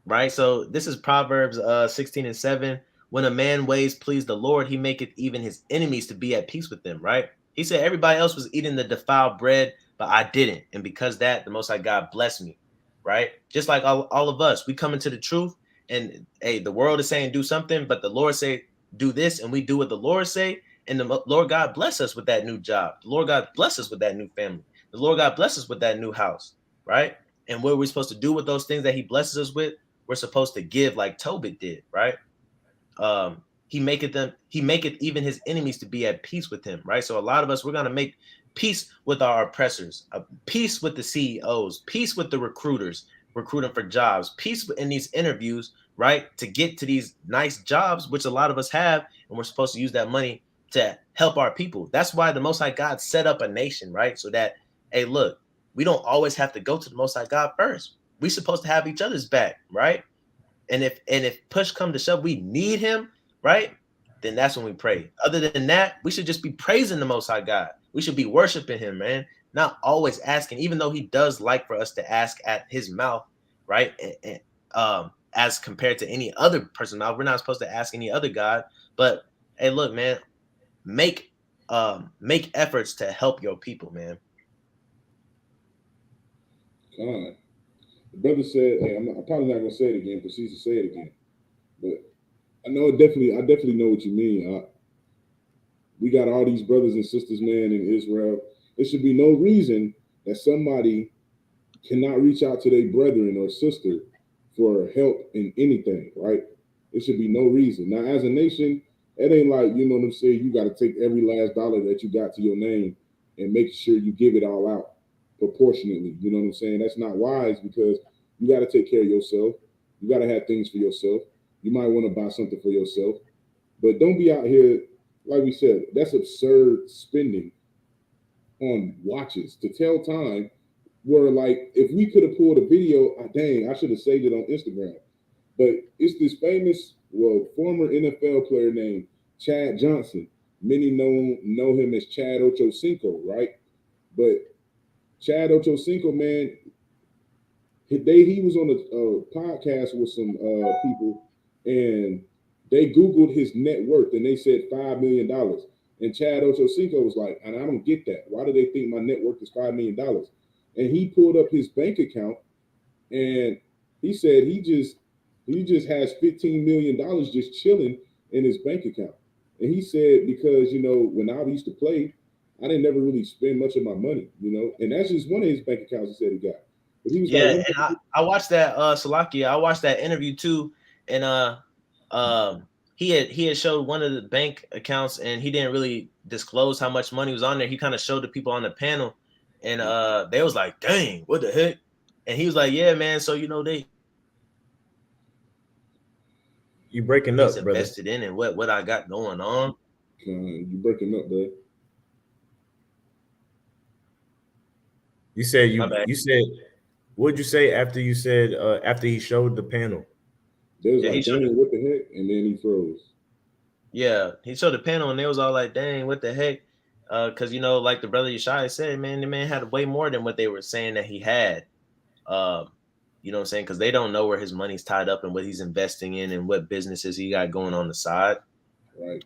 Right. So this is Proverbs 16 and 7. When a man ways please the Lord, he maketh even his enemies to be at peace with them. Right. He said everybody else was eating the defiled bread, but I didn't. And because that, the Most High God blessed me. Right. Just like all of us, we come into the truth and hey, the world is saying do something, but the Lord say do this, and we do what the Lord say. And the Lord God bless us with that new job. The Lord God bless us with that new family. The Lord God bless us with that new house. Right. And what are we supposed to do with those things that he blesses us with? We're supposed to give like Tobit did, right? He maketh even his enemies to be at peace with him, right? So a lot of us, we're going to make peace with our oppressors, peace with the CEOs, peace with the recruiters, recruiting for jobs, peace in these interviews, right? To get to these nice jobs, which a lot of us have, and we're supposed to use that money to help our people. That's why the Most High God set up a nation, right? So that, hey, look, we don't always have to go to the Most High God first. We're supposed to have each other's back, right? And if push come to shove, we need him, right? Then that's when we pray. Other than that, we should just be praising the Most High God. We should be worshiping him, man. Not always asking, even though he does like for us to ask at his mouth, right? As compared to any other person's mouth, we're not supposed to ask any other God. But hey, look, man, make efforts to help your people, man. God. The brother said, hey, I'm probably not gonna say it again, proceed to say it again. But I definitely know what you mean. We got all these brothers and sisters, man, in Israel. There should be no reason that somebody cannot reach out to their brethren or sister for help in anything, right? There should be no reason. Now, as a nation, it ain't like, you know what I'm saying, you got to take every last dollar that you got to your name and make sure you give it all out proportionately. You know what I'm saying? That's not wise, because you got to take care of yourself. You got to have things for yourself. You might want to buy something for yourself, but don't be out here, like we said, that's absurd spending on watches to tell time. Where, like, if we could have pulled a video, dang, I should have saved it on Instagram. But it's this famous, former NFL player named Chad Johnson. Many know him as Chad Ochocinco, right? But Chad Ochocinco, man, he was on a podcast with some people, and they Googled his net worth, and they said $5 million. And Chad Ochocinco was like, and I don't get that. Why do they think my net worth is $5 million? And he pulled up his bank account, and he said he just has $15 million just chilling in his bank account. And he said, because, you know, when I used to play, I didn't never really spend much of my money, you know, and that's just one of his bank accounts he said he got. But he was and I watched that Salakia. I watched that interview too, and he had showed one of the bank accounts, and he didn't really disclose how much money was on there. He kind of showed the people on the panel, and they was like, "Dang, what the heck?" And he was like, "Yeah, man. So you know you breaking up, brother. Invested in and what I got going on." You breaking up, bro. You said what'd you say after you said after he showed the panel? They was like, "Dang, what the heck?" And then he froze. Yeah, he showed the panel, and they was all like, "Dang, what the heck?" Because, you know, like the brother Yeshai said, man, the man had way more than what they were saying that he had. You know what I'm saying? Because they don't know where his money's tied up and what he's investing in and what businesses he got going on the side. Right.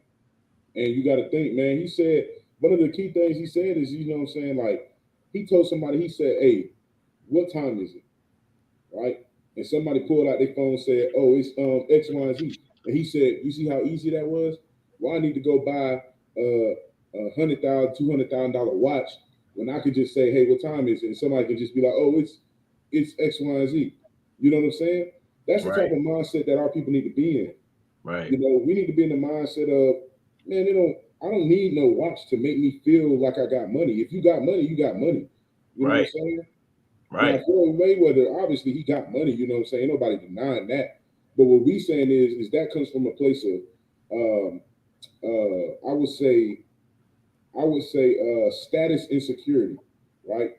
And you got to think, man, he said, one of the key things he said is, you know what I'm saying, like, he told somebody, he said, "Hey, what time is it?" Right? And somebody pulled out their phone and said, "Oh, it's X, Y, and Z." And he said, "You see how easy that was? Why I need to go buy a $100,000, $200,000 watch when I could just say, 'Hey, what time is it?' And somebody could just be like, 'Oh, it's X, Y, and Z.'" You know what I'm saying? That's the type of mindset that our people need to be in. Right. You know, we need to be in the mindset of, man, I don't need no watch to make me feel like I got money. If you got money, you got money. You know what I'm saying? Right. Now, Floyd Mayweather, obviously, he got money. You know what I'm saying? Ain't nobody denying that. But what we saying is that comes from a place of, I would say, status insecurity, right?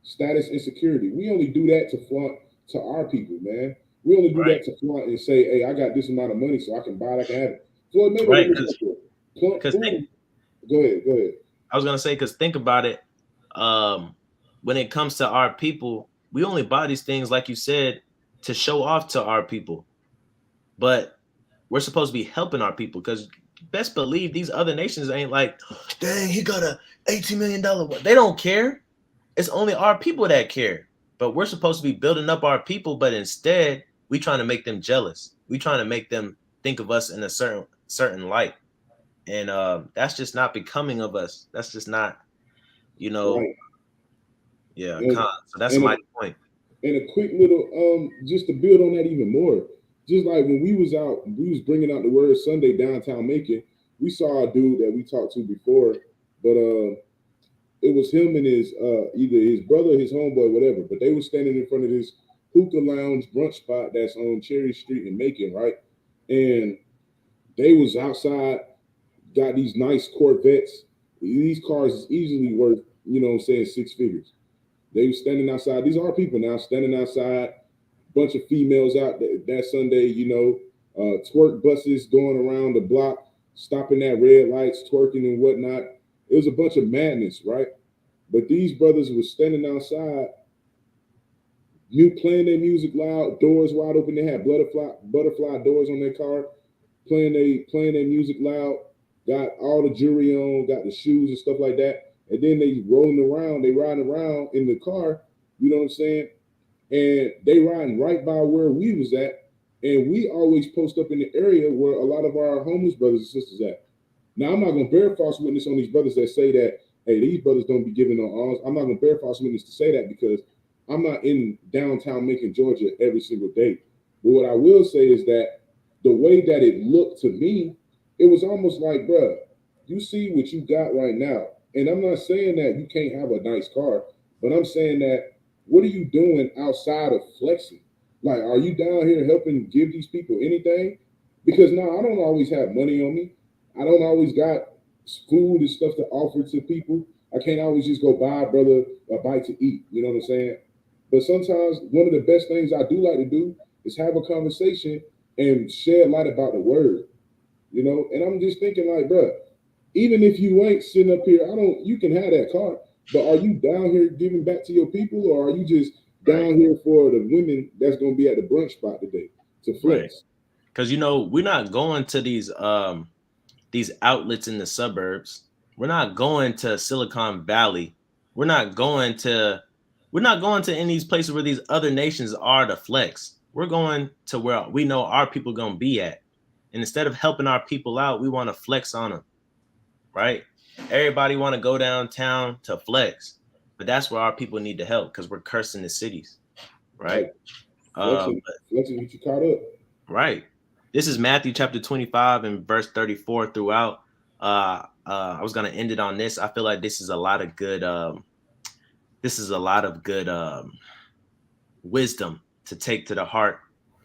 Status insecurity. We only do that to flaunt to our people, man. We only do that to flaunt and say, "Hey, I got this amount of money, so I can buy it, I can have it." Floyd Mayweather was Go ahead. I was gonna say, because think about it. When it comes to our people, we only buy these things, like you said, to show off to our people. But we're supposed to be helping our people, because best believe these other nations ain't like, "Dang, he got a $18 million watch." They don't care. It's only our people that care. But we're supposed to be building up our people, but instead we trying to make them jealous. We trying to make them think of us in a certain light. And that's just not becoming of us. That's just not, you know. Right. Yeah, so that's my point. And a quick little, just to build on that even more, just like when we was bringing out the word Sunday downtown Macon, we saw a dude that we talked to before, but it was him and his either his brother, his homeboy, whatever. But they were standing in front of this hookah lounge brunch spot that's on Cherry Street in Macon, right? And they was outside, got these nice Corvettes. These cars is easily worth, you know what I'm saying, 6 figures. They were standing outside. These are people now standing outside. Bunch of females out that Sunday, you know, twerk buses going around the block, stopping at red lights, twerking and whatnot. It was a bunch of madness, right? But these brothers were standing outside, playing their music loud, doors wide open. They had butterfly doors on their car, playing their music loud. Got all the jewelry on, got the shoes and stuff like that. And then they riding around in the car, you know what I'm saying? And they riding right by where we was at. And we always post up in the area where a lot of our homeless brothers and sisters at. Now, I'm not going to bear false witness on these brothers that say that, hey, these brothers don't be giving no alms. I'm not going to bear false witness to say that because I'm not in downtown Macon, Georgia every single day. But what I will say is that the way that it looked to me, it was almost like, bruh, you see what you got right now. And I'm not saying that you can't have a nice car, but I'm saying that what are you doing outside of flexing? Like, are you down here helping give these people anything? Because now I don't always have money on me. I don't always got food and stuff to offer to people. I can't always just go buy a brother a bite to eat. You know what I'm saying? But sometimes one of the best things I do like to do is have a conversation and shed light about the word. You know, and I'm just thinking like, bro, even if you ain't sitting up here, you can have that car, but are you down here giving back to your people, or are you just down here for the women that's gonna be at the brunch spot today to flex? Because we're not going to these outlets in the suburbs. We're not going to Silicon Valley. We're not going to any of these places where these other nations are to flex. We're going to where we know our people gonna be at. And instead of helping our people out, we want to flex on them, right? Everybody want to go downtown to flex, but that's where our people need to help because we're cursing the cities, right? Flexing get you caught up. Right. This is Matthew chapter 25 and verse 34 throughout. I was gonna end it on this. I feel like this is a lot of good. Wisdom to take to the heart.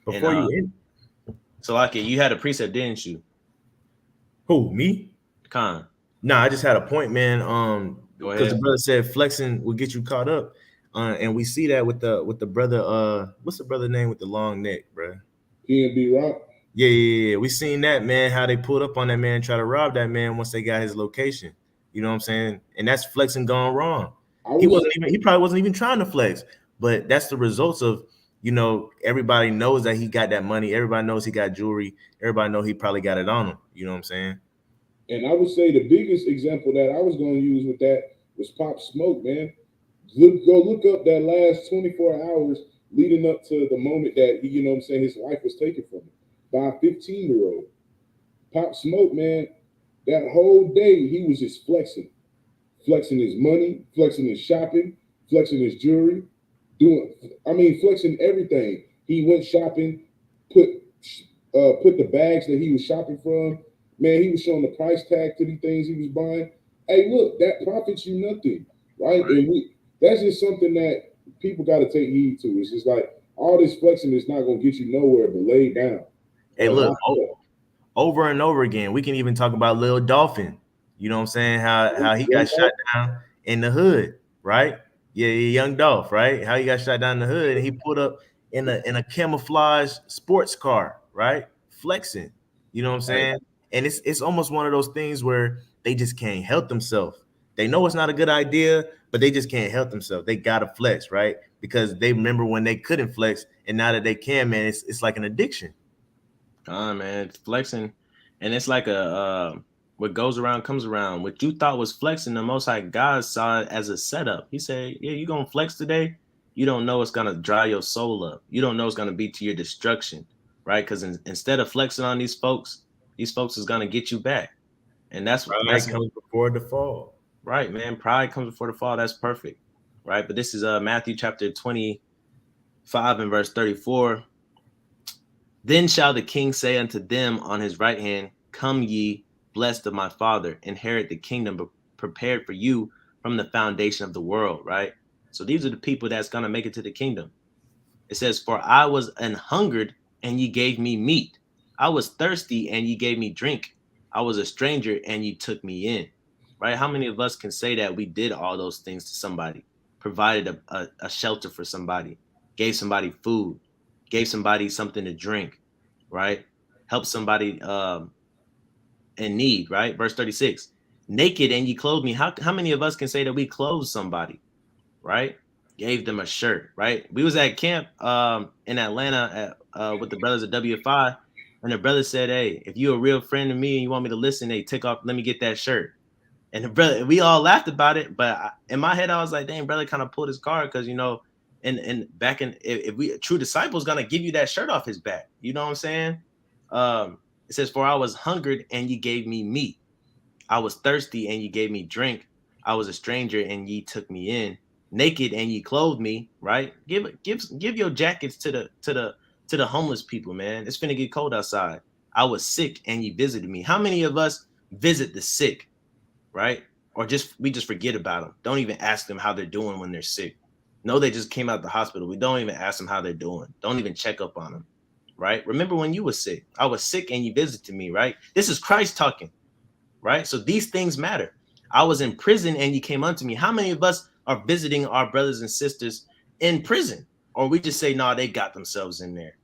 Before you end. So, like, you had a precept, didn't you? Who, me? Con. Nah, I just had a point, man. Go because ahead. the brother said flexing will get you caught up. And we see that with the brother, what's the brother name with the long neck, bro? PNB Rock. Yeah. We seen that, man, how they pulled up on that man, try to rob that man once they got his location. You know what I'm saying? And that's flexing gone wrong. He probably wasn't even trying to flex, but that's the results of, everybody knows that he got that money. Everybody knows he got jewelry. Everybody know he probably got it on him. You know what I'm saying? And I would say the biggest example that I was going to use with that was Pop Smoke, man. Go look up that last 24 hours leading up to the moment that his life was taken from him by a 15-year-old. Pop Smoke, man, that whole day he was just flexing his money, flexing his shopping, flexing his jewelry, flexing everything. He went shopping, put the bags that he was shopping from. Man, he was showing the price tag to the things he was buying. Hey, look, that profits you nothing, right? And that's just something that people got to take heed to. It's just like all this flexing is not going to get you nowhere, but lay down. Hey, look, over and over again, we can even talk about Lil Dolphin. You know what I'm saying? How he got shot down in the hood, right? Yeah, Young Dolph, right? How he got shot down in the hood, and he pulled up in a camouflage sports car, right? Flexing. You know what I'm saying? And it's almost one of those things where they just can't help themselves. They know it's not a good idea, but they just can't help themselves. They gotta flex, right? Because they remember when they couldn't flex, and now that they can, man, it's like an addiction. Man, it's flexing, and it's like what goes around comes around. What you thought was flexing, the Most High God saw it as a setup. He said, "Yeah, you gonna flex today? You don't know it's gonna dry your soul up. You don't know it's gonna be to your destruction, right? Because instead of flexing on these folks is gonna get you back, and that's comes before the fall, right, man. Pride comes before the fall. That's perfect, right? But this is Matthew chapter 25 and verse 34. Then shall the king say unto them on his right hand, Come ye, blessed of my Father, inherit the kingdom prepared for you from the foundation of the world, right? So these are the people that's going to make it to the kingdom. It says, For I was an hungered, and ye gave me meat. I was thirsty, and ye gave me drink. I was a stranger, and ye took me in, right? How many of us can say that we did all those things to somebody, provided a shelter for somebody, gave somebody food, gave somebody something to drink, right? Help somebody in need, right? Verse 36, naked and ye clothed me. How many of us can say that we clothed somebody, right? Gave them a shirt, right? We was at camp in Atlanta with the brothers at WFI, and the brother said, hey, if you're a real friend to me and you want me to listen, hey, take off, let me get that shirt. And the brother, we all laughed about it, but in my head, I was like, dang, brother kind of pulled his card because, and back in, if we true disciples gonna give you that shirt off his back, you know what I'm saying? It says, for I was hungered and you gave me meat. I was thirsty and ye gave me drink. I was a stranger and ye took me in. Naked and ye clothed me, right? Give your jackets to the homeless people, man. It's finna get cold outside. I was sick and ye visited me. How many of us visit the sick, right? Or we just forget about them. Don't even ask them how they're doing when they're sick. No, they just came out the hospital. We don't even ask them how they're doing. Don't even check up on them, right? Remember when you were sick? I was sick and you visited me, right? This is Christ talking, right? So these things matter. I was in prison and you came unto me. How many of us are visiting our brothers and sisters in prison? Or we just say, nah, they got themselves in there.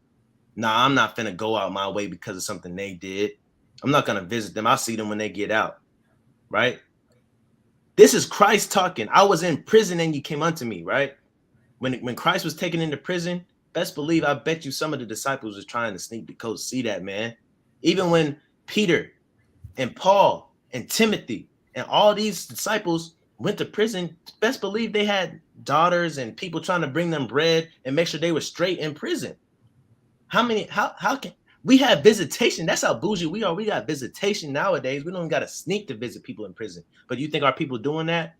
Nah, I'm not finna go out my way because of something they did. I'm not gonna visit them. I'll see them when they get out, right? This is Christ talking. I was in prison and you came unto me, right? When Christ was taken into prison, best believe I bet you some of the disciples was trying to sneak the coast. See that, man? Even when Peter and Paul and Timothy and all these disciples went to prison, best believe they had daughters and people trying to bring them bread and make sure they were straight in prison. How can we have visitation? That's how bougie we are. We got visitation nowadays. We don't got to sneak to visit people in prison. But you think our people doing that?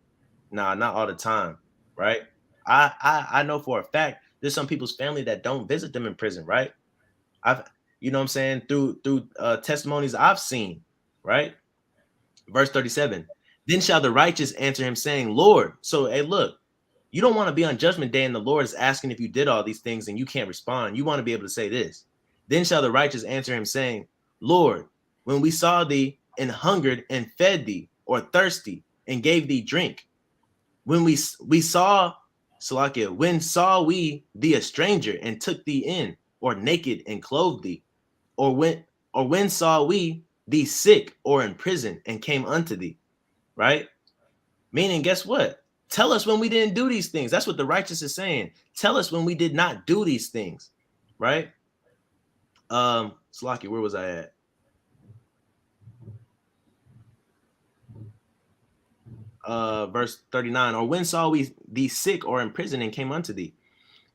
Nah, not all the time, right? I know for a fact there's some people's family that don't visit them in prison, right? You know what I'm saying, through testimonies I've seen, right? Verse 37. Then shall the righteous answer him, saying, Lord. So hey, look, you don't want to be on judgment day and the Lord is asking if you did all these things and you can't respond. You want to be able to say this. Then shall the righteous answer him, saying, Lord, when we saw thee and hungered and fed thee, or thirsty and gave thee drink, when we saw Salakia, when saw we thee a stranger and took thee in, or naked and clothed thee, or when saw we thee sick or in prison and came unto thee, right? Meaning, guess what? Tell us when we didn't do these things. That's what the righteous is saying. Tell us when we did not do these things, right? Salakia, where was I at? Verse 39, or when saw we thee sick or in prison and came unto thee?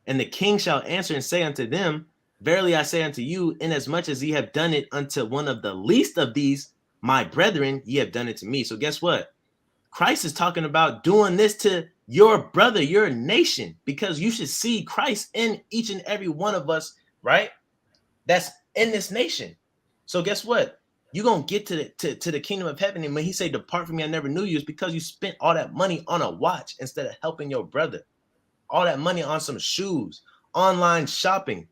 And the king shall answer and say unto them, verily I say unto you, inasmuch as ye have done it unto one of the least of these, my brethren, ye have done it to me. So guess what? Christ is talking about doing this to your brother, your nation, because you should see Christ in each and every one of us, right? That's in this nation. So guess what? You're going to get to the kingdom of heaven. And when he say, depart from me, I never knew you, it's because you spent all that money on a watch instead of helping your brother. All that money on some shoes, online shopping,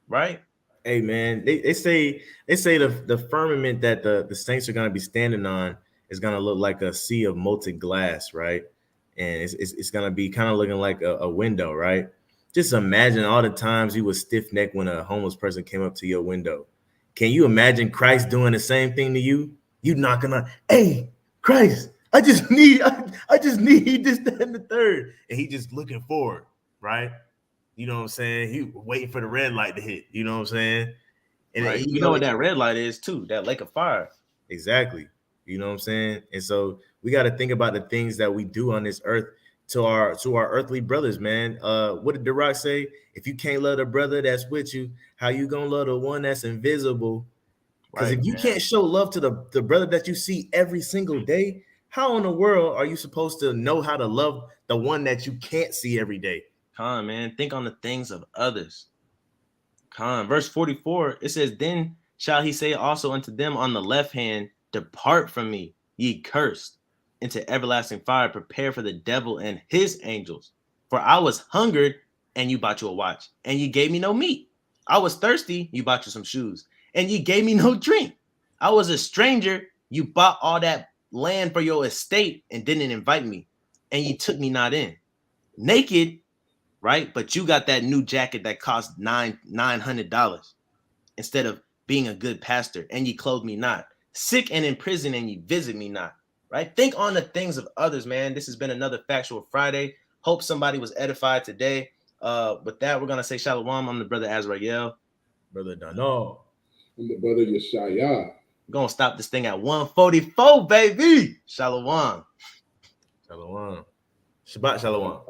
right? Hey, man, they say the firmament that the saints are going to be standing on is going to look like a sea of molten glass, right? And it's going to be kind of looking like a window, right? Just imagine all the times you would stiff neck when a homeless person came up to your window. Can you imagine Christ doing the same thing to you? You knocking on, hey, Christ, I just need this, that, and the third. And he just looking forward, right? You know what I'm saying? He waiting for the red light to hit. You know what I'm saying? And right. You know what that red light is too, that lake of fire. Exactly. You know what I'm saying? And so we got to think about the things that we do on this earth to our earthly brothers, man. What did the Rock say? If you can't love the brother that's with you, how you gonna love the one that's invisible? Because if you can't show love to the brother that you see every single day, how in the world are you supposed to know how to love the one that you can't see every day? Come on, man. Think on the things of others. Come on. Verse 44, it says, then shall he say also unto them on the left hand, depart from me, ye cursed, into everlasting fire, prepare for the devil and his angels. For I was hungered, and you bought you a watch, and you gave me no meat. I was thirsty, you bought you some shoes, and you gave me no drink. I was a stranger, you bought all that land for your estate and didn't invite me, and you took me not in. Naked, right? But you got that new jacket that cost $900 instead of being a good pastor, and you clothed me not. Sick and in prison, and you visit me not. Right? Think on the things of others, man. This has been another Factual Friday. Hope somebody was edified today. With that, we're gonna say Shalom. I'm the brother Azrael. Brother Dano. I'm the brother Yeshaya. We're gonna stop this thing at 144, baby. Shalom. Shalom. Shabbat Shalom.